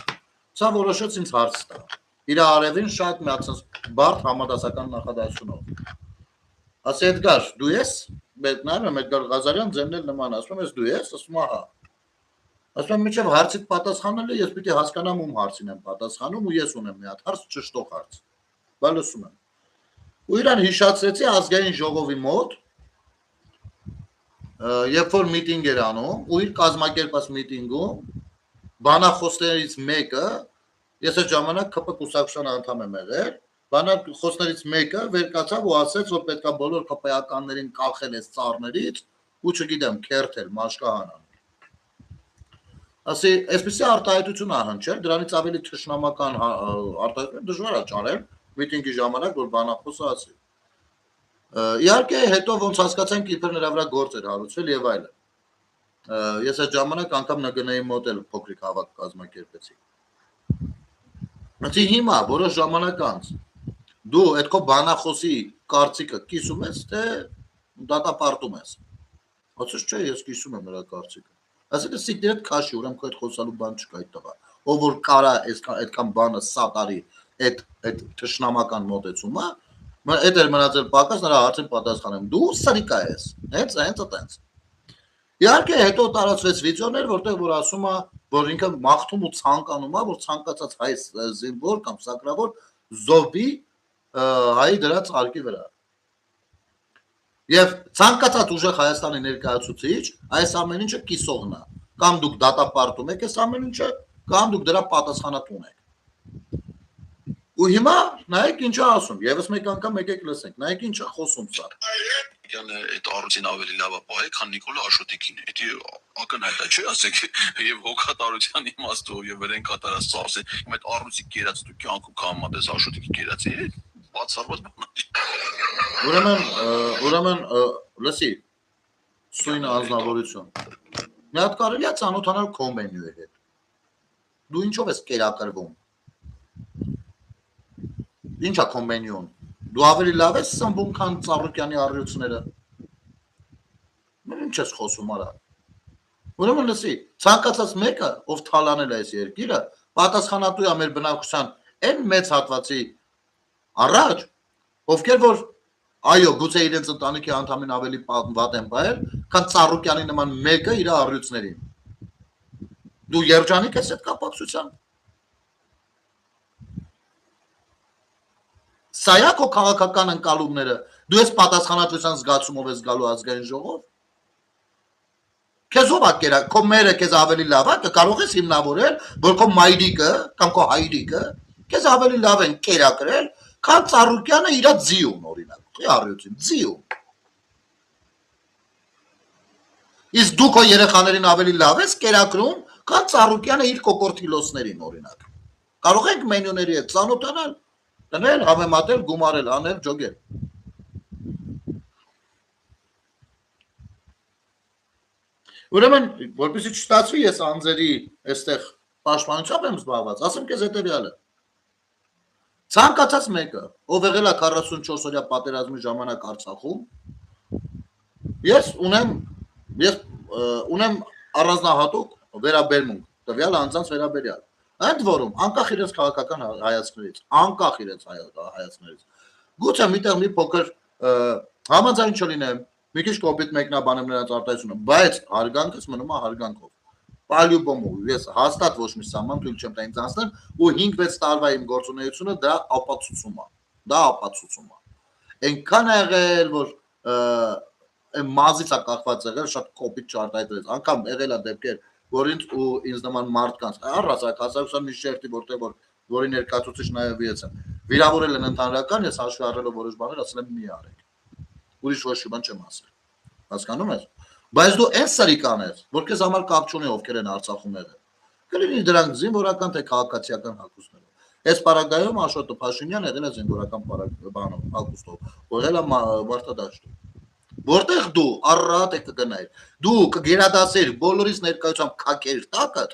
Speaker 1: սա որոշեց ինձ հարց տա։ Իր արևին շատ միացած բարդ համադասական նախադասությունով։ Ասի Էդգար, դու ես։ Նայում եմ Էդգար Ղազարյան ձեննել նման, ասում եմ, դու ես, ասում ահա։ Ասում եմ, մինչև հարցիդ պատասխանելը ես պիտի հասկանամ ում հարցին եմ պատասխանում ու ես ունեմ մի հատ հարց, ճշտող հարց։ Բա լսում եմ։ Ու իրան հիշացրեցի ազգային ժողովի մոտ, երբ որ միտինգ էր անում, ու իր կազմակերպած միտինգում բանախոսներից մեկը, ես այդ ժամանակ ԿՊ կուսակցության անդամ եմ եղել, բանախոսներից մեկը վեր կացավ ու ասեց, որ պետքա բոլոր ԿՊ-ականներին կախել այս ծառներից ու չգիտեմ, քերթել, մաշկահանալ։ Ասի, այսպեսի արտահայտություն ահանջել, դրանից ավելի թշնամական արտահայտություն դժվար է ճարել միտինգի ժամանակ, որ բանախոսը ասի։ Իհարկե, հետո ոնց հասկացանք, իբր նրա վրա գործ էր հարուցվել եւ այլն։ Ես այդ ժամանակ անգամ ՆԳՆ-ի մոտ էլ փոքրիկ հավաք կազմակերպեցի։ Ասի հիմա որոշ ժամանակ անց դու այդ քո բանախոսի կարծիքը կիսում ես, թե դատապարտում ես։ Ասես չէ, ես կիսում եմ նրա կարծիքը։ Ասել ես սիկտերդ քաշի, ուրեմն քո այդ խոսալու բան չկա այդ տղա։ Ով որ կարա այդքան բանը սատարի այդ թշնամական մոտեցումը, այդ էր մնացել պակաս նրա հարցին պատասխանեմ։ Դու սրիկա ես։ Հենց այտենց։ Իհարկե հետո տարածվեց վիդեոներ, որտեղ որ ասում է, որ ինքը մաղթում ու ցանկանում է, որ ցանկացած հայ զինվոր կամ սակրավոր զոհվի հայի դրած արկի վրա։ Եվ ցանկացած ուժեղ Հայաստանի ներկայացուցիչ այս ամեն ինչը կիսողն է։ Կամ դուք դատապարտում եք այս ամեն ինչը, կամ դուք դրա պատասխանատուն եք։ Ու հիմա նայեք ինչ է ասում, եւս մեկ անգամ եկեք լսենք, նայեք ինչ է խոսում սա։
Speaker 4: Յանը այդ առուծին ավելի լավ ապահ է, քան Նիկոլա Աշոտիկին է։ Դե ակնհայտ է, չի ասեք, եւ հոգատարության իմաստով եւ վերեն կատարած ծասը, այդ առուծի կերածը դու կյանքում կհամատես Աշոտիկի կերածի հետ, բացառված բան չի։
Speaker 1: Ուրեմն լսի, սույն անձնավորություն։ Մի հատ կարելի է ծանոթանալ քո մենյուի հետ։ Դու ինչով ես կերակրվում։ Ինչ է քո մենյուն։ Դու ավելի լավ ես սնվում, քան Ծառուկյանի առյուծները։ Ինչ ես խոսում արա։ Ուրեմն լսի, ցանկացած մեկը, ով թալանել է այս երկիրը, պատասխանատու է մեր բնակչության այն մեծ հատվածի առաջ, ովքեր որ այո, գուցե իրենց ընտանիքի անդամին ավելի վատ են բայել, քան Ծառուկյանի նման մեկը իր առյուծներին։ Դու երջանիկ ես այդ կապակցությամբ։ Սա է քո քաղաքական ընկալումները։ Դու ես պատասխանատվության զգացումով ես գալու ազգային ժողով։ Քեզ ով է կերա, քո մերը քեզ ավելի լավ է, կարող ես հիմնավորել, որ քո մայրիկը կամ քո հայրիկը քեզ ավելի լավ են կերակրել, քան Ծառուկյանը իր ձիուն օրինակ, առյուծին, ձիուն։ Իսկ դու քո երեխաներին ավելի լավ ես կերակրում, քան Ծառուկյանը իր կոկորտիլոսներին օրինակ։ Կարող եք մենյուների հետ ծանոթանալ, դնել, համեմատել, գումարել, անել, ջոգել։ Ուրեմն, որպեսզի չստացվի ես անձերի այստեղ պաշտպանությամբ եմ զբաղված, ասեմ քեզ հետևյալը։ Ցանկացած մեկը, ով եղել է 44 օրյա պատերազմի ժամանակ Արցախում, ես ունեմ առանձնահատուկ վերաբերմունք տվյալ անձանց վերաբերյալ։ Ընդ որում, անկախ իրենց քաղաքական հայացքներից, գուցե միտեղ մի փոքր համաձայն չլինեմ, մի քիչ կոպիտ մեկնաբանեմ նրանց արտահայտությունը, բայց հարգանքս մնում է հարգանքով։ Պալյուբոմու, ես հաստատ ոչ մի սահման թույլ չեմ տա ինձ անցնել ու 5-6 տարվա իմ գործունեությունը դա ապացուցում է։ Այնքան է եղել, որ մազից է կախված եղել, շատ կոպիտ չարտահայտվեց, անգամ եղել է դեպքեր, որ ինձ նման մարդկանց, առասարակ հասարակության մի շերտի, որի ներկայացուցիչ նաև ես եմ, վիրավորել են ընդհանրական, ես հաշվի առնելով որոշ բաներ, ասել եմ մի արեք։ Ուրիշ ոչ մի բան չեմ ասել։ Հասկանում ես։ Բայց դու այն սրիկան ես, որ քեզ համար կապ չունի ովքեր են Արցախում եղել։ Կլինի դրանք զինվորական թե քաղաքացիական հագուստներով։ Այս պարագայում Աշոտը Փաշինյանը եղել է զինվորական հագուստով, եղել է մարտադաշտում։ Որտեղ դու առատ եք կգնայր, դու կգերադասեր բոլորիս ներկայությամբ քակեր տակը,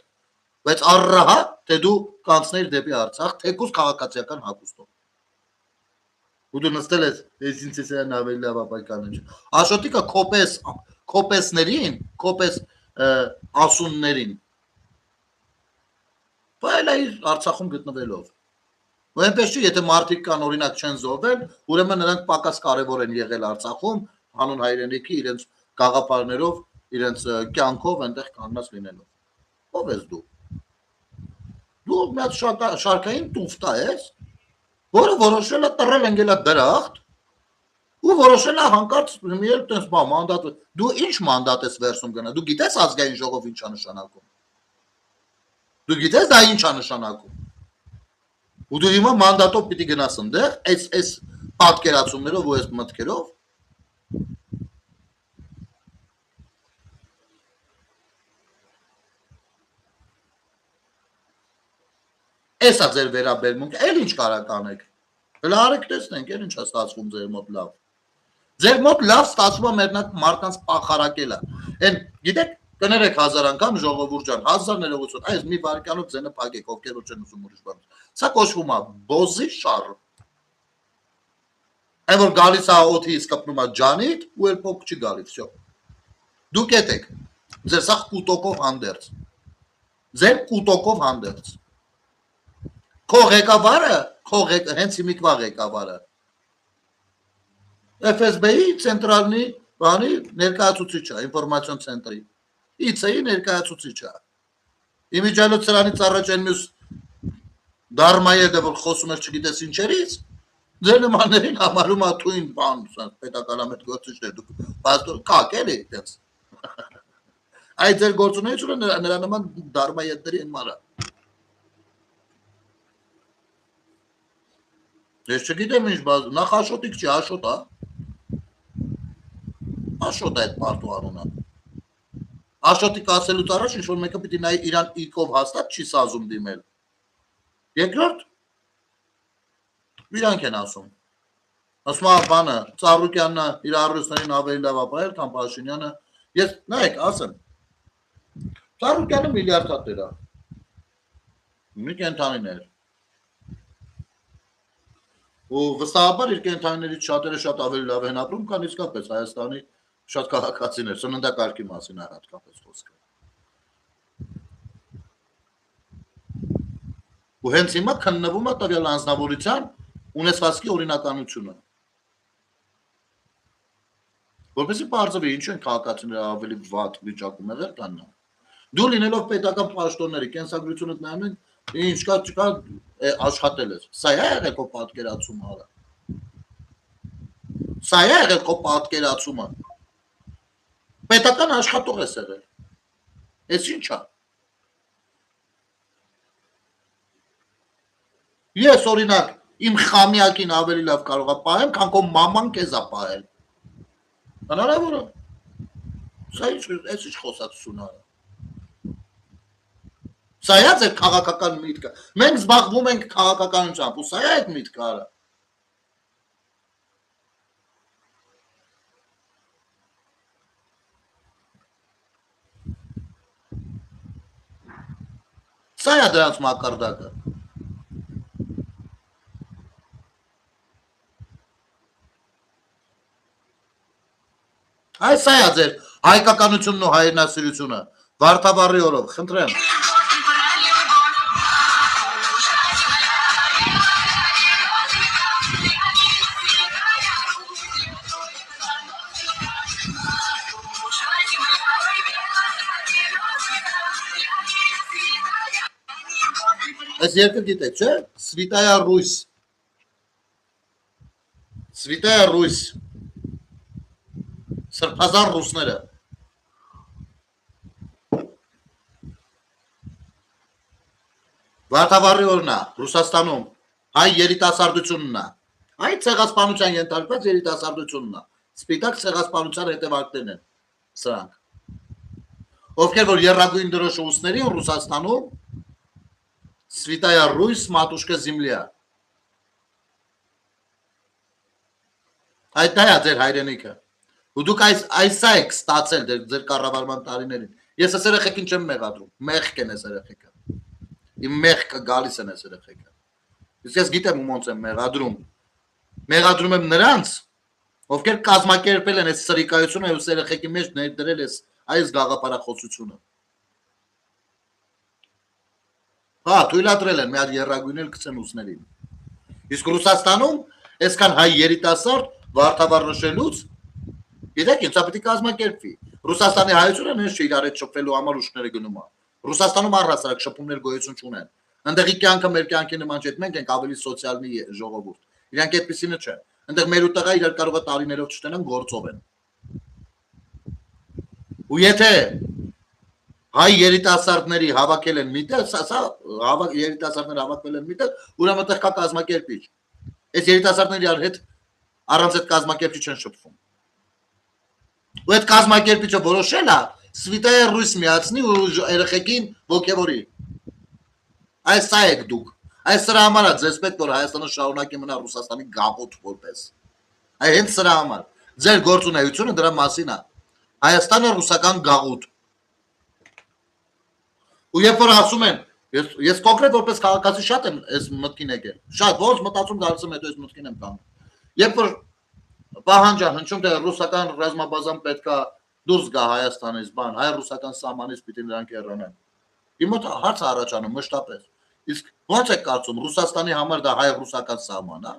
Speaker 1: բայց առահատ թե դու կանցներ դեպի Արցախ, թեկուզ քաղաքացիական հագուստով։ Ու դու նստել ես, ես ինձ էսան ավելի լավ ապայքանը չէ։ Աշոտիկը կոպես ասուններին, բայց իր Արցախում գտնվելով։ Ու այնպես չի, եթե մարդիկ կան օրինակ չեն զոհվել, ուրեմն նրանք պակաս կարևոր են եղել Արցախում, հանուն հայրենիքի, իրենց գաղափարներով, իրենց կյանքով այնտեղ կանգնած լինելով։ Ո՞վ ես դու։ Դու մի հատ շարքային տուֆտա ես, որը որոշել է տրել ընկել է դրախտ ու որոշել է հանկարծ մի էլ տես բա մանդատ։ Դու ինչ մանդատ ես վերցում գնա։ Դու գիտես ազգային ժողով ինչ է նշանակում։ Դու գիտես դա ինչ է նշանակում։ Ու դու հիմա մանդատով պիտի գնաս այնտեղ, այս պատկերացումներով ու այս մտքերով։ Էսա ձեր վերաբերմունքը, էլ ինչ կարակ անեք։ Հələ արեք տեսնենք, էլ ինչ է ստացվում ձեր մոտ լավ։ Ձեր մոտ լավ ստացվում է մերնակ մարդկանց պախարակելը։ Այն գիտեք, կներեք 1000 անգամ ժողովուրդ ջան, 1000 ներողություն, այս մի վարքյանով ձենը փակեք, ովքեր որ չեն ուզում ուրիշ բան։ Սա կոչվում է բոզի շար։ Այն որ գալիս է օթից կպնում է ջանիդ ու էլ փոք չի գալի, վсё։ Դուք եք ձեր սա կուտոկով հանդերձ։ Ձեր կուտոկով հանդերձ։ Քո ղեկավարը, հենց հիմիկվա ղեկավարը FSB-ի ցենտրալնի բանի ներկայացուցիչը, ինֆորմացիոն ցենտրի։ IC-ի ներկայացուցիչը։ Իմիջիալոց սրանից առաջ այն մյուս Դարմայեդը որ խոսում էր չգիտես ինչերից, ձեր նմաններին համարում է թույն բան, պետականամետ գործիչներ, դուք պաստոր կակ էլի այդպես։ Այդ ձեր գործունեությունը նրա նման Դարմայեդների համար է։ Ես չգիտեմ ինչ բազ, նախ Աշոտիկ չի, Աշոտ է։ Աշոտ է այդ մարդու անունը։ Աշոտիկ ասելուց առաջ ինչ-որ մեկը պիտի նայի իրան իքով հաստատ չի սազում դիմել։ Երկրորդ, իրանք են ասում։ Ասում է բանը, Ծառուկյանն իր առույցներին ավելի լավ ապահել, քան Փաշինյանը։ Ես նայեք, ասեմ։ Ծառուկյանը միլիարդատեր է։ Մի կենթանիներ։ Ու վստահաբար իր կենթանիներից շատերը շատ ավելի լավ են ապրում, քան իսկապես Հայաստանի շատ քաղաքացիներ, սննդակարգի մասին է հատկապես խոսքը։ Ու հենց հիմա քննվում է տվյալ անձնավորության ունեցվածքի օրինականությունը։ Որպեսզի բարձրացվի ինչու են քաղաքացիները ավելի վատ վիճակում եղել քան նա։ Դու լինելով պետական պաշտոնների կենսագրությունդ նայում են ինչ կա չկա աշխատել ես։ Սա է եղել քո պատկերացումը։ Սա է եղել քո պատկերացումը։ Պետական աշխատող ես եղել։ Էս ի՞նչ է։ Ես օրինակ իմ խամիակին ավելի լավ կարող եմ պահել, քան քո մաման քեզ է պահել։ Հնարավոր է։ Սա ինչ խոսակցություն է։ Սա է ձեր քաղաքական միտքը։ Մենք զբաղվում ենք քաղաքականությամբ, ու սա է այդ միտքը արա։ Սա է դրանց մակարդակը։ Այս սա է ձեր հայկականությունն ու հայրենասիրությունը։ Վարդավառի օրով, խնդրեմ։ Այս երկը գիտեք, չէ՞։ Svitaya Rus։ Svitaya Rus։ Սրբազան ռուսները։ Վարդավառի օրն է Ռուսաստանում հայ երիտասարդությունն է։ Հայ ցեղասպանության ենթարկված երիտասարդությունն է։ Սպիտակ ցեղասպանության հետևանքներն են սրանք։ Ովքեր որ երրագույն դրոշուսների են Ռուսաստանում Svitaya Rus, Matushka Zemlya։ Այդ է ձեր հայրենիքը։ Ու դուք այս եք ստացել ձեր կառավարման տարիներին։ Ես այս երեխեքին չեմ մեղադրում, մեղք են այս երեխեքը։ Իմ մեղքը գալիս են այս երեխեքը։ Իսկ ես գիտեմ ում ոնց եմ մեղադրում։ Մեղադրում եմ նրանց, ովքեր կազմակերպել են այս սրիկայությունը ու երեխեքի մեջ ներդրել այս գաղափարախոսությունը։ Հա, թույլատրել են մի հատ երրագույն էլ գցեն ուսներին։ Իսկ Ռուսաստանում այսքան հայ երիտասարդ վարդավառնշելուց Գիտեք, ինձ պետք է կազմակերպվի։ Ռուսաստանի հայությունը նույնիսկ իրար հետ շփվելու համար ուշքները գնում է։ Ռուսաստանում առհասարակ շփումներ գոյություն չունեն։ Այնտեղի կյանքը մեր կյանքի նման չէ, մենք ենք ավելի սոցիալ մի ժողովուրդ։ Իրանք այդպեսինը չէ։ Այնտեղ մեր ու տղա իրար կարող է տարիներով չտենան, գործով են։ Ու եթե հայ երիտասարդների հավաքել են միտեղ, սա երիտասարդները հավաքվել են միտեղ, ուրեմն այդտեղ կա կազմակերպիչ։ Այս երիտասարդների հետ առանց այդ կազմակերպիչ չեն շփվում։ Ու այդ կազմակերպիչը որոշել է Svitaya Rus միացնի ու երեխեքին ոգևորի։ Այս սա եք դուք։ Այս սրա համար է ձեզ պետք որ Հայաստանը շարունակի մնա Ռուսաստանի գաղութ որպես։ Այ հենց սրա համար։ Ձեր գործունեությունը դրա մասին է։ Հայաստանը ռուսական գաղութ։ Ու երբ որ ասում են, ես կոնկրետ որպես քաղաքացի շատ եմ այս մտքին եկել։ Շատ ոնց մտածում դարձում հետո այս մտքին եմ կանում։ Երբ որ Պահանջա հնչում թե ռուսական ռազմաբազան պետքա դուրս գա Հայաստանից բան, հայ-ռուսական սահմանից պիտի նրանք հեռանան։ Իմ մոտ հարց առաջանում մշտապես։ Իսկ ո՞նց է կարծում Ռուսաստանի համար դա հայ-ռուսական սահման է։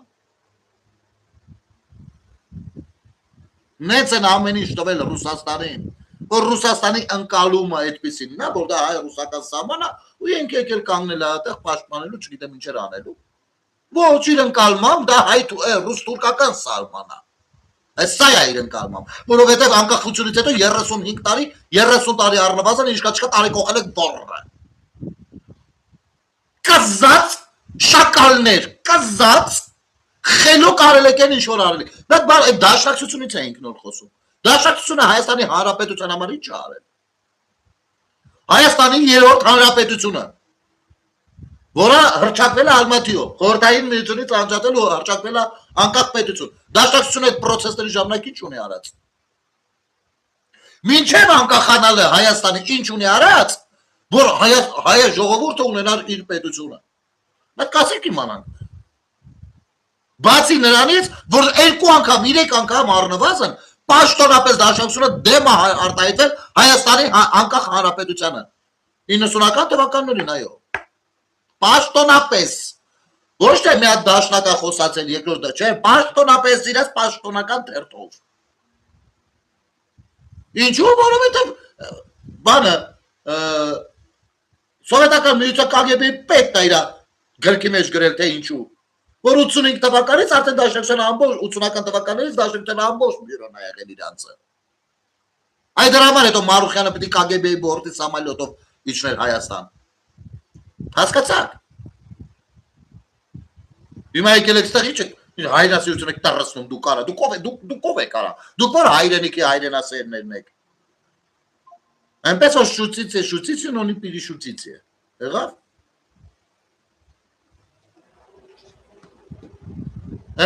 Speaker 1: Նենց են ամեն ինչ տվել Ռուսաստանին, որ Ռուսաստանի ընկալումը այդպեսին նա որ դա հայ-ռուսական սահման է ու ենք եկել կանգնել այդտեղ պաշտպանելու, չգիտեմ ինչեր անելու։ Ոչ իր ընկալմամբ դա ռուս-թուրքական սահման է։ Այս սա է իր ընկալմամբ, որովհետև անկախությունից հետո 35 տարի, 30 տարի առնվազն ինչքա տարի կողել եք բորը։ Կզած շակալներ, կզած խելոք արել եք են ինչ-որ արել եք։ Դա այդ դաշնակցությունից է ինքնոր խոսում։ Դաշնակցությունը Հայաստանի Հանրապետության համար ինչ է արել։ Հայաստանի երրորդ հանրապետությունը, որը հռչակվել է Ալմատիով, խորհրդային միությունից անջատել ու հռչակվել է անկախ պետություն։ Դաշնակցությունը այդ պրոցեսների ժամանակ ինչ ունի արած։ Մինչև անկախանալը Հայաստանի ինչ ունի արած, որ հայ ժողովուրդը ունենար իր պետությունը։ Մենք կասենք իմանանք։ Բացի նրանից, որ 2 անգամ, 3 անգամ առնվազն պաշտոնապես դաշնակցությունը դեմ է արտահայտվել Հայաստանի անկախ հանրապետությանը։ 90-ական թվականներին, այո։ Պաշտոնապես։ Ոչ թե մի հատ դաշնակա խոսացել երկրորդը, չէ, պաշտոնապես իրաց պաշտոնական թերթով։ Ինչու, որովհետև բանը սովետական միության KGB-ի պետն է իր գրքի մեջ գրել թե ինչու։ Որ 85 թվականից արդեն դաշնակցության ամբողջ 80-ական թվականներից դաշնակցության ամբողջ բյուրոն է եղել իրանցը։ Այդ դրա համար հետո Մարուխյանը պետք է KGB-ի բորտի սամալյոտով իջներ Հայաստան։ Հասկացաք։ Հիմա եկել եք ստեղ ինչ եք հայրենասիրություն եք տռցնում դուք արա, դուք ով եք արա, դուք որ հայրենիքի հայրենասերներն եք։ Այնպես որ շուտից ունի պիրի շուտից է։ Եղավ։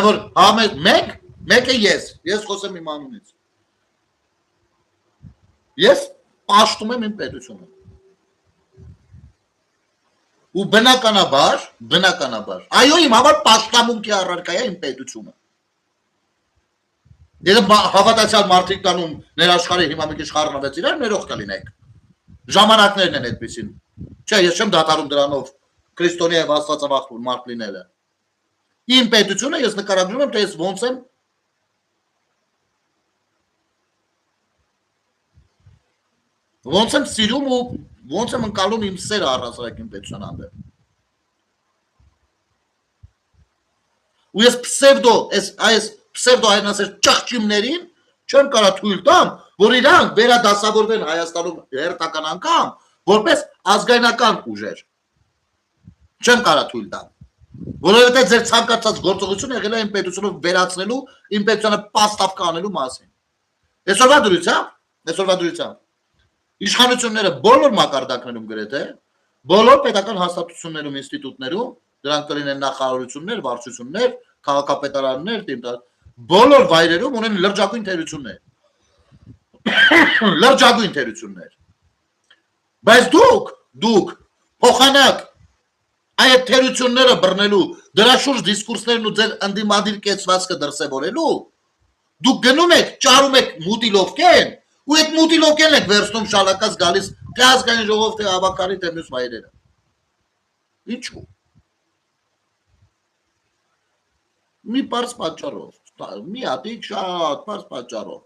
Speaker 1: Որ համե մեկը ես խոսեմ իմ անունից։ Ես պաշտում եմ իմ պետությունը։ Ու բնականաբար, այո իմ համար պաշտամունքի առարկա է իմ պետությունը։ Եթե հավատացյալ մարդիկ տանում ներաշխարհի հիմա մի քիչ խառնվեց իրար, ներող կլինեք։ Ժամանակներն են այդպեսին։ Չէ, ես չեմ դատարում դրանով քրիստոնյա եւ աստվածավախ մարդ լինելը։ Իմ պետությունը ես նկարագրում եմ, թե ես ոնց եմ սիրում ու ոնց եմ ընկալում իմ սերը առհասարակ իմ պետության հանդեպ։ Ու ես պսևդո հայրենասեր ճղճիմներին չեմ կարա թույլ տամ, որ իրանք վերադասավորվեն Հայաստանում հերթական անգամ, որպես ազգայնական ուժեր։ Չեմ կարա թույլ տամ։ Որովհետև ձեր ցանկացած գործողությունը եղել է իմ պետությունը վերացնելու, իմ պետությանը պաստավ կանելու մասին։ Այսօրվա դրությամբ իշխանությունները բոլոր մակարդակներում գրեթե, բոլոր պետական հաստատություններում, ինստիտուտներում, դրանք կլինեն նախարարություններ, վարչություններ, քաղաքապետարաններ, բոլոր վայրերում ունեն լրջագույն թերություններ։ Լրջագույն թերություններ։ Բայց դուք փոխանակ այդ թերությունները բռնելու, դրա շուրջ դիսկուրսներն ու ձեր ընդդիմադիր կեցվածքը դրսևորելու, դուք գնում եք, ճարում եք մուտիլովկեն, ու այդ մուտիլովկեն եք վերցնում շալակած գալիս թե ազգային ժողով, թե հավաքարի, թե մյուս վայրերը։ Ինչու՞։ Մի պարզ պատճառով, մի հատիկ շատ պարզ պատճառով,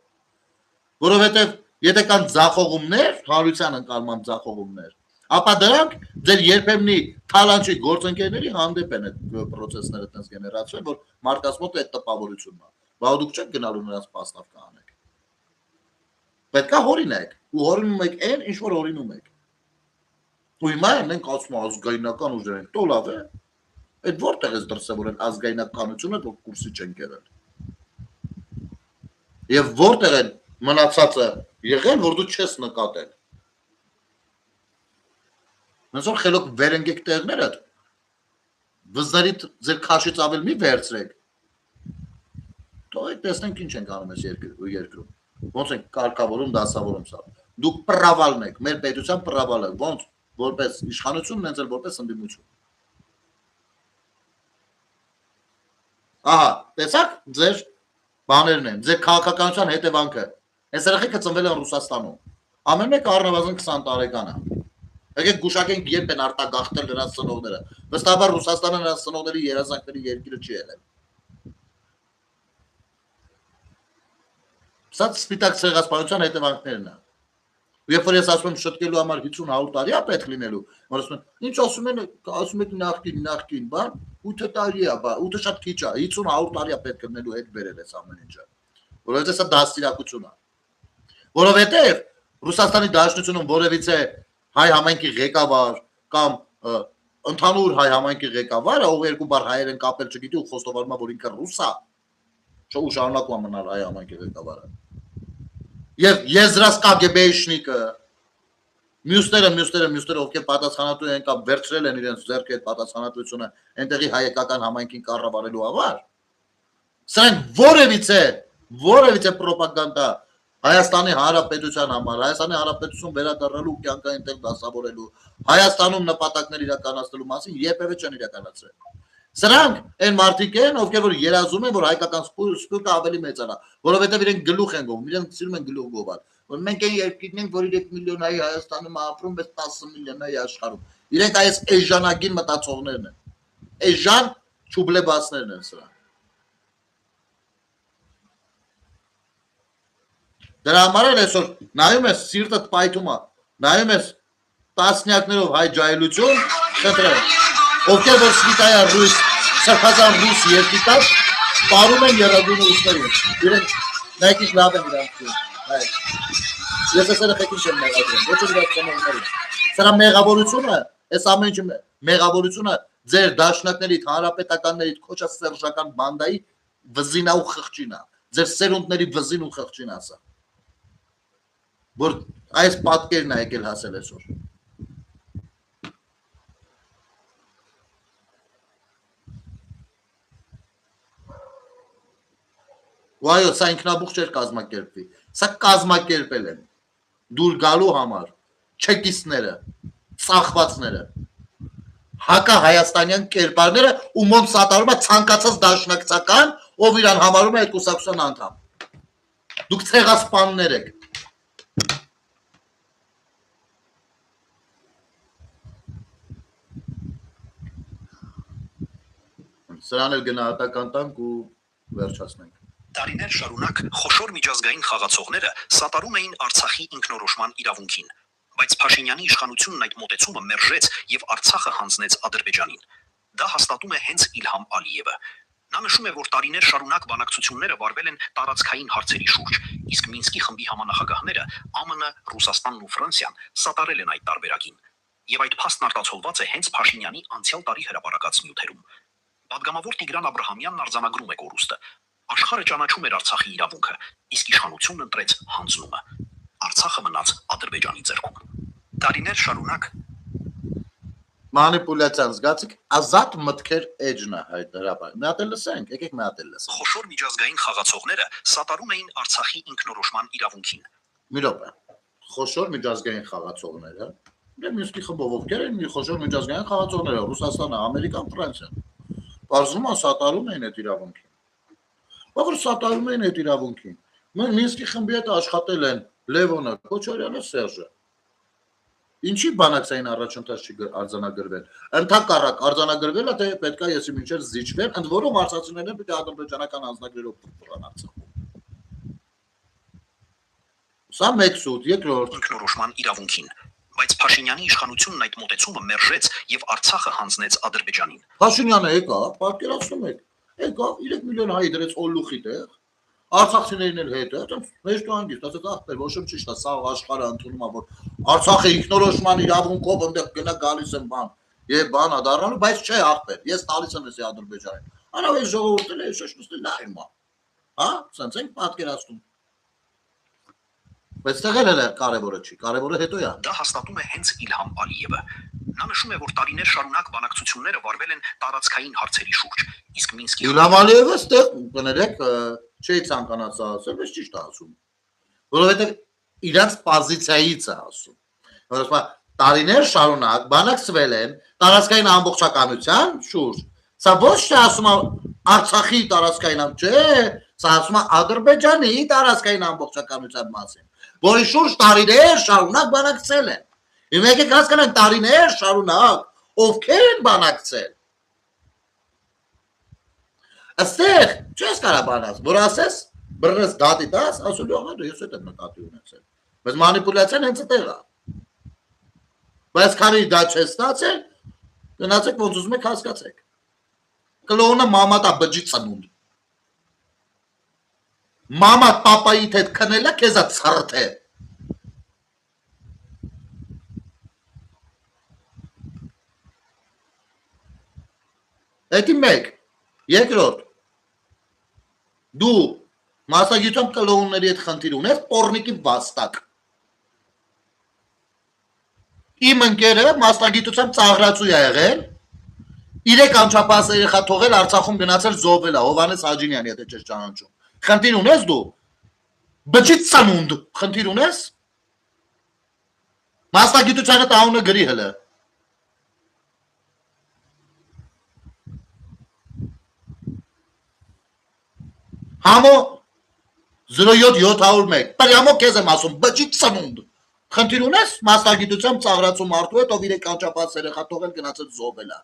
Speaker 1: որովհետև եթե կան ձախողումներ, հանրության ընկալման ձախողումներ, ապա դրանք ձեր երբեմնի թալանչի գործընկերների հանդեպ են այդ պրոցեսները տենց գեներացվել, որ մարդկանց մոտ այդ տպավորությունն է, բայց դուք չեք գնալու նրանց պաստավ կանեք։ Պետք է հորինեք, ու հորինում եք այն, ինչ որ հորինում եք։ Ու հիմա ենք ասում ազգայնական ուժեր ենք, տո լավ է։ Այդ որտեղ է դրսևորել ազգայնականությունը, որ կուրսի չեն կերել։ Եվ որտեղ են մնացածը եղել, որ դու չես նկատել։ Մենք որ խելոք վերընկեք տեղները, վզնարիդ ձեր քաշից ավել մի վերցրեք։ Թող այդ տեսնենք ինչ ենք անում այս երկրում։ Ոնց ենք կարգավորում, դասավորում սա։ Դուք պրավալն եք, մեր պետության պրավալը, ոնց որպես իշխանություն, նենց էլ որպես ընդդիմություն։ Ահա, տեսակ ձեր բաներն են, ձեր քաղաքականության հետևանքը։ Այս երեխեքը ծնվել են Ռուսաստանում։ Ամեն մեկը առնվազն 20 տարեկան է։ Եկեք գուշակենք երբ են արտագաղթել նրանց ծնողները։ Վստահաբար Ռուսաստանը նրանց ծնողների երազանքների երկիրը չի եղել։ Սա սպիտակ ցեղասպանության հետևանքներն են։ Երբ որ ես ասում եմ շտկելու համար 50-100 տարի է պետք լինելու, որ ասում են, ինչ ասում եք նախկին, բան, 8 տարի է, 8-ը շատ քիչ է, 50-100 տարի է պետք լինելու հետ բերել այս ամեն ինչը։ Որովհետև սա դաստիարակություն է։ Որովհետև Ռուսաստանի Դաշնությունում որևիցե հայ համայնքի ղեկավար կամ ընդհանուր հայ համայնքի ղեկավարը, ով երկու բառ հայերեն կապել չգիտի ու խոստովանում է, որ ինքը ռուս է, ու շարունակում է մնալ հայ համայնքի ղեկավարը։ Եվ եզրած կագեբեյշնիկը, մյուսները, ովքեր պատասխանատու են կամ վերցրել են իրենց ձեռքը այդ պատասխանատվությունը այնտեղի հայկական համայնքին կառավարելու համար, սրանք որևիցե պրոպագանդա Հայաստանի Հանրապետության համար, Հայաստանի Հանրապետություն վերադառնալու կյանքային տեղ դասավորելու, Հայաստանում նպատակներ իրականացնելու մասին երբևէ չեն իրականացրել։ Սրանք այն մարդիկ են, ովքեր որ երազում են, որ հայկական սպյուրքը ավելի մեծանա, որովհետև իրենք գլուխ են գովում, իրենք սիրում են գլուխ գովել, որ մենք այն երկիրն ենք, որ 3 միլիոն հայ Հայաստանում ապրում, բայց 10 միլիոն հայ աշխարհում։ Իրենք այս էժանագին մտածողներն են։ Էժան չուբլեբասներն են սրանք։ Դրա համար էլ այսօր նայում ես սիրտդ պայթում է, նայում ես տասնյակներով հայ ջահելություն, խնդրեմ, ովքեր որ սպիտայա ռուս, սրբազան ռուս երկիտար, պարում են երագույն ուսներին, իրենք նայքիչ լավ են իրանք, ես ես երեխեքին չեմ մեղավորում, ոչ էլ իրակ ծնողներին, սրա մեղավորությունը, այս ամեն ինչը մեղավորությունը ձեր դաշնակներիդ, հանրապետականներիդ, քոչած սերժական բանդայի վզինա ու խղճինա, ձեր սերունդների վզին ու խղճին ասա։ որ այս պատկերն է եկել հասել այսօր։ Վայո, սա ինքնաբուխ չէր կազմակերպվի, սա կազմակերպել են, դուր գալու համար, չեկիստները, ծախվածները, հակահայաստանյան կերպարները, ում սատարում է ցանկացած դաշնակցական, ով իրան համարում է այդ կուսակցության անդամ։ Դուք ցեղասպաններ եք։ Սրան էլ գնահատական տանք ու վերջացնենք։
Speaker 3: Տարիներ շարունակ խոշոր միջազգային խաղացողները սատարում էին Արցախի ինքնորոշման իրավունքին, բայց Փաշինյանի իշխանությունն այդ մոտեցումը մերժեց եւ Արցախը հանձնեց Ադրբեջանին։ Դա հաստատում է հենց Իլհամ Ալիևը։ Նա նշում է, որ տարիներ շարունակ բանակցությունները վարվել են տարածքային հարցերի շուրջ, իսկ Մինսկի խմբի համանախագահները ԱՄՆ, Ռուսաստանն ու Ֆրանսիան սատարել են այդ տարբերակին։ Եվ այդ փաստն արտացոլված է հենց Փաշինյանի անցյալ տարի հրապարակած նյութերում։ Պատգամավոր Տիգրան Աբրահամյանն արձանագրում է կորուստը։ Աշխարհը ճանաչում էր Արցախի իրավունքը, իսկ իշխանությունն ընտրեց հանձնումը։ Արցախը մնաց Ադրբեջանի ձեռքում։ Տարիներ շարունակ
Speaker 1: Մանիպուլյացիան զգացիք, ազատ մտքեր էջն է հայտարարել։ Մի հատ էլ լսենք, եկեք մի հատ էլ լսենք։
Speaker 3: խոշոր միջազգային խաղացողները սատարում էին Արցախի ինքնորոշման իրավունքին։
Speaker 1: Մի րոպե։ Խոշոր միջազգային խաղացողները, դե Մինսկի խմբով ովքեր են մի խոշոր միջազգային խաղացողները, Ռուսաստանը, Ամերիկան, Ֆրանսիան։ Բարձրում սատարում էին այդ իրավունքին։ Բայց սատարում էին այդ իրավունքին։ Մինսկի խմբի հետ աշխատել են Լևոնը, Քոչարյանը, Սերժը։ Ինչի բանակցային առաջընթաց չի արձանագրվել։ Ընդհակառակ արձանագրվել է, թե պետք է եսի մինչև զիջվեն, ընդ որում արցախցիներն պետք է ադրբեջանական անձնագրերով փոխվեն Արցախում։ Սա մեկ սուտ, երկրորդ
Speaker 3: ինքնորոշման իրավունքին, բայց Փաշինյանի իշխանությունն այդ մոտեցումը մերժեց եւ Արցախը հանձնեց Ադրբեջանին։
Speaker 1: Փաշինյանը եկավ, պատկերացնում եք, եկավ 3 միլիոն հայ դրեց Օլուխի տեղ, Արցախցիներն էլ հետ է, հեշտ ու հանգիստ, ասած ախպեր, ոչ մի ճիշտ է, սա աշխարհը ընդունում է, որ Արցախը ինքնորոշման իրավունքով այնտեղ գնա գալիս են բան, եւ բանա դառնալու, բայց չէ ախպեր, ես տալիս եմ էսի Ադրբեջանին։ Արա այս ժողովուրդը է շշնստել նայում, հա, սենց ենք պատկերացնում։ Բայց տեղել էլ կարևորը չի, կարևորը հետո է։
Speaker 3: Դա հաստատում է հենց Իլհամ Ալիևը։ Նա նշում է, որ տարիներ շարունակ բանակցությունները վարվել են տարածքային հարցերի շուրջ, իսկ Մինսկի
Speaker 1: Իլհամ Ալիևը ստեղ կներեք չի ցանկանաց ասել, բայց ճիշտ է ասում։ Որովհետև իրանց պոզիցիայից է ասում։ Որովհետև տարիներ շարունակ բանակցվել են տարածքային ամբողջականության շուրջ։ Սա ոչ թե ասում է Արցախի տարածքային չէ, սա ասում է Ադրբեջանի տարածքային ամբողջականության մասին, որի շուրջ տարիներ շարունակ բանակցել են։ Եվ եկեք հասկանանք տարիներ շարունակ ովքեր են բանակցել։ Այստեղ չես կարա բանաս, որ ասես բռնես դատի տաս, ասում եղա դու ես այդ եմ նկատի ունեցել։ Բայց մանիպուլյացիան հենց այդտեղ է։ Բայց քանի դա չես ստացել, գնացեք ոնց ուզում եք հասկացեք։ Կլոնը մամատա բջի ծնունդ։ Մամատ պապայիդ հետ քնելա քեզա ցրթե։ Էդի մեկ, երկրորդ, դու մասնագիտությամբ կլոունների հետ խնդիր ունես, պորնիկի վաստակ։ Իմ ընկերը մասնագիտությամբ ծաղրացու է եղել, 3 անչափահաս երեխա թողել Արցախում գնացել զոհվել է, Հովհաննես Հաջինյանի հետ չես ճանաչում։ Խնդիր ունես դու։ Բջի ծնունդ, խնդիր ունես։ Մասնագիտությանը տանունը գրի հələ։ Համո 07701 Պրյամո քեզ եմ ասում, բջի ծնունդ։ Խնդիր ունես մասնագիտությամբ ծաղրացու մարդու հետ, ով 3 անչափահաս երեխա թողել գնացել զոհվել է։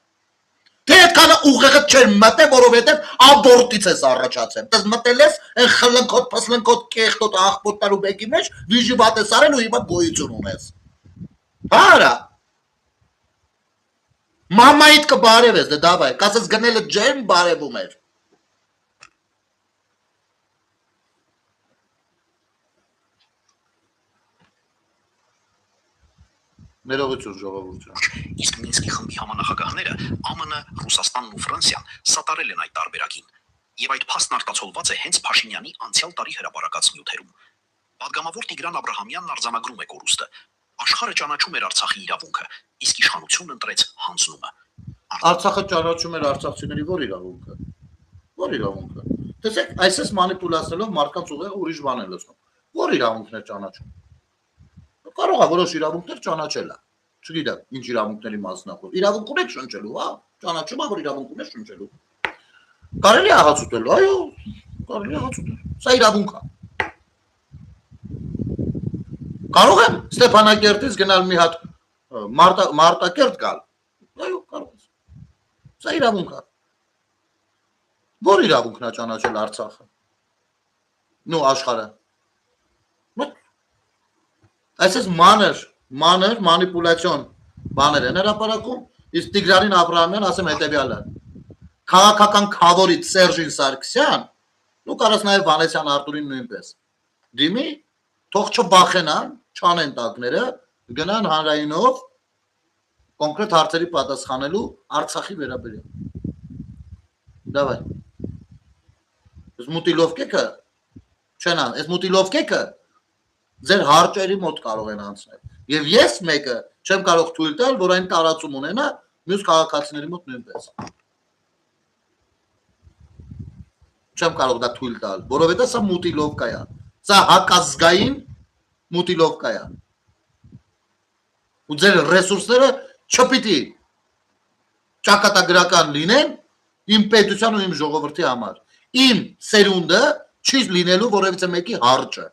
Speaker 1: Թե այդքանը ուղեղը չեր մտե, որովհետև աբորտից ես առաջացել։ Դες մտել ես այն խլնքոտ, փսլնքոտ, կեղտոտ աղբոտար ու բեկի մեջ, վիժի վատ ես արել ու հիմա գոյություն ունես։ Հարա։ Մամայիդ կբարև ես, դե դավայ, կասես գնելը ջերմ բարևում էր։ Ներողություն ժողովուրդ։
Speaker 3: Իսկ Մինսկի խմբի համանախագահները ԱՄՆ, Ռուսաստանն ու Ֆրանսիան սատարել են այդ տարբերակին։ Եվ այդ փաստն արտացոլված է հենց Փաշինյանի անցյալ տարի հրապարակած նյութերում։
Speaker 2: Պատգամավոր Տիգրան Աբրահամյանն արձանագրում է կորուստը։ Աշխարհը ճանաչում էր Արցախի իրավունքը, իսկ իշխանությունն ընտրեց հանձնումը։
Speaker 1: Արցախը ճանաչում էր արցախցիների ո՞ր իրավունքը։ Ո՞ր իրավունքը։ Տեսեք, այսպես մանիպուլացնելով մարդկանց ուղեղը ուրիշ բան են լցնում։ Ո՞ր իրավունքն է ճանաչում։ Կարող է որոշ իրավունքներ ճանաչել է։ Չգիտեմ, ինչ իրավունքների մասնախոս։ Իրավունք ունեք շնչելու, հա, ճանաչում է, որ իրավունք ունես շնչելու։ Կարելի է ահացուտել, այո, կարելի է ահացուտել։ Սա իրավունք է։ Կարող եմ Ստեփանակերտից գնալ մի հատ Մարտակերտ գալ։ Այո, կարող ես։ Սա իրավունք է։ Ո՞ր իրավունքն է ճանաչել Արցախը։ Նո աշխարհը։ Այսպես մանր մանիպուլյացիոն բաներ են հրապարակում, իսկ Տիգրանին Աբրահամյան ասեմ հետևյալը։ Քաղաքական քավորից Սերժին Սարգսյան, ու կարաս նաև Վանեսյան Արտուրին նույնպես։ Դիմի, թող չբախենան, չանեն տակները, գնան հանրայինով կոնկրետ հարցերի պատասխանելու Արցախի վերաբերյալ։ Դավայ։ Այս մուտիլովկեքը չեն ան, այս մուտիլովկեքը ձեր հարճերի մոտ կարող են անցնել։ Եվ ես մեկը չեմ կարող թույլ տալ, որ այն տարածում ունենա մյուս քաղաքացիների մոտ նույնպես։ Չեմ կարող դա թույլ տալ, որովհետև սա մուտիլովկա է։ Սա հակազգային մուտիլովկա է։ Ու ձեր ռեսուրսները չպիտի ճակատագրական լինեն իմ պետության ու իմ ժողովրդի համար։ Իմ սերունդը չի լինելու որևիցե մեկի հարճը։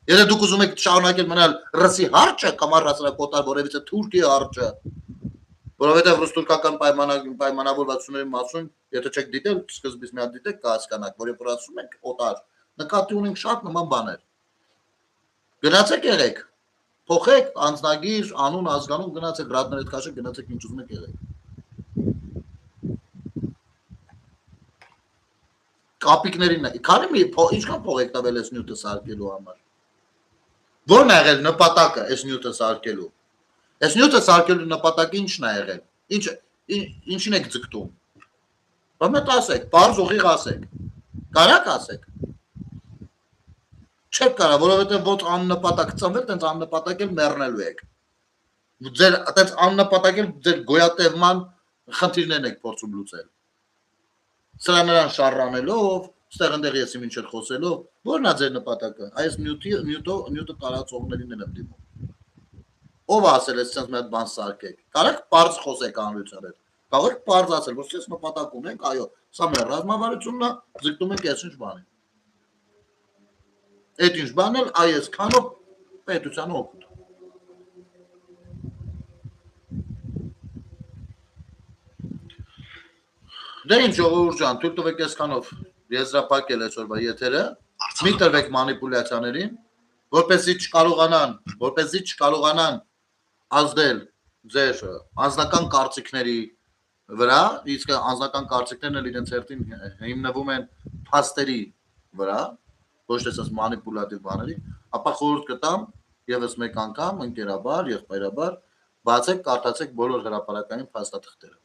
Speaker 1: Եթե դուք ուզում եք շարունակել մնալ ռսի հարճը կամ առհասարակոտար որևիցե Թուրքիի հարճը, որովհետև ռուս-թուրքական պայմանավորվածությունների մասում, եթե չեք դիտել, սկզբից մի հատ դիտեք, կհասկանաք, որ երբ ասում ենք օտար, նկատի ունենք շատ նման բաներ։ Գնացեք եղեք, փոխեք անձնագիր, անուն, ազգանուն, գնացեք ռադներ հետ քաշեք, գնացեք ինչ ուզում եք եղեք։ Կապիկներին, քանի ինչքան փող եք տվել այս նյութը սարքելու համար։ Ո՞րն է եղել նպատակը այս նյութը սարքելու։ Այս նյութը սարքելու նպատակը ի՞նչն է եղել։ Ինչին եք ձգտում։ Բամետ ասեք, բարձ ուղիղ ասեք։ Կարաք ասեք։ Չեք կարա, որովհետև ոչ աննպատակ ծնվել, տենց աննպատակ էլ մեռնելու եք։ Ձեր տենց աննպատակ էլ ձեր գոյատևման խնդիրներն եք փորձում լուծել։ Սրա նրան շարրանելով, ստեղ ընդեղ ես ինչ էլ խոսելով, ո՞րն է ձեր նպատակը։ Այս նյութը տարածողներին եմ դիմում։ Ով ասել է sense մի հատ բան սարքեք։ Կարեք բարձ խոսեք անրության հետ։ Կարող եք բարձ ասել, որ sense նպատակ ունենք, այո, սա մեր ռազմավարությունն է, ձգտում ենք այս ինչ բանի։ Այդ ինչ բանն էլ այս քանով պետությանը օգուտ։ Դե ինչ ժողովուրդ ջան, թույլ տվեք այսքանով եզրափակել այսօրվա եթերը, մի տրվեք մանիպուլյացիաներին, որպեսզի չկարողանան ազդել ձեր անձնական կարծիքների վրա, իսկ անձնական կարծիքներն էլ իրենց հերթին հիմնվում են փաստերի վրա, ոչ թե ասած մանիպուլատիվ բաների, ապա խորհուրդ կտամ եւս մեկ անգամ ընկերաբար, եղբայրաբար, բացեք, կարդացեք բոլոր հրապարակային փաստաթղթերը։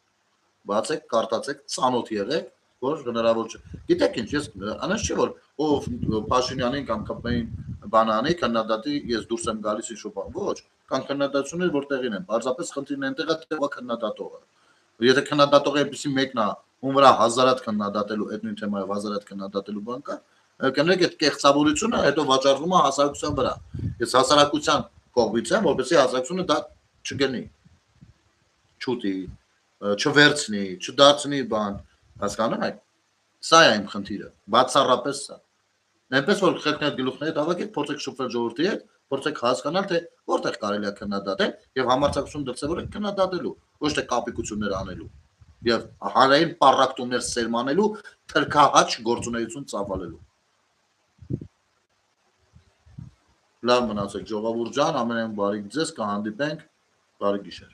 Speaker 1: Բացեք, կարդացեք, ծանոթ եղեք, որ հնարավոր չէ։ Գիտեք ինչ, ես անես չէ որ ով Փաշինյանին կամ ԿՊ-ին բանանի քննադատի ես դուրս եմ գալիս ինչ որ ոչ, կան քննադատություններ որ տեղին են, պարզապես խնդիրն այնտեղ է թե քննադատողը։ Եթե քննադատողը այնպեսի մեկն է, ում վրա հազարատ քննադատելու այդ նույն թեմայով հազարատ քննադատելու բան կա, կներեք այդ կեղծավորությունը հետո վաճառվում է հասարակության վրա։ Ես հասարակության կողմից եմ, որպեսզի հասարակությունը դա չգնի, չուտի, չվերցնի, չդարձնի բան, հասկանում եք։ Սա է իմ խնդիրը, բացառապես սա։ Այնպես որ խելքներ գլուխները հավաքեք, փորձեք շփվել ժողովրդի հետ, փորձեք հասկանալ թե որտեղ կարելի է քննադատել եւ համարձակություն դրսեւորել քննադատելու, ոչ թե կապիկություններ անելու եւ հանրային պարակտումներ սերմանելու, թրքահաճ գործունեություն ծավալելու։ Լավ մնացեք ժողովուրդ ջան, ամենայն բարիք ձեզ, կհանդիպենք, բարի գիշեր։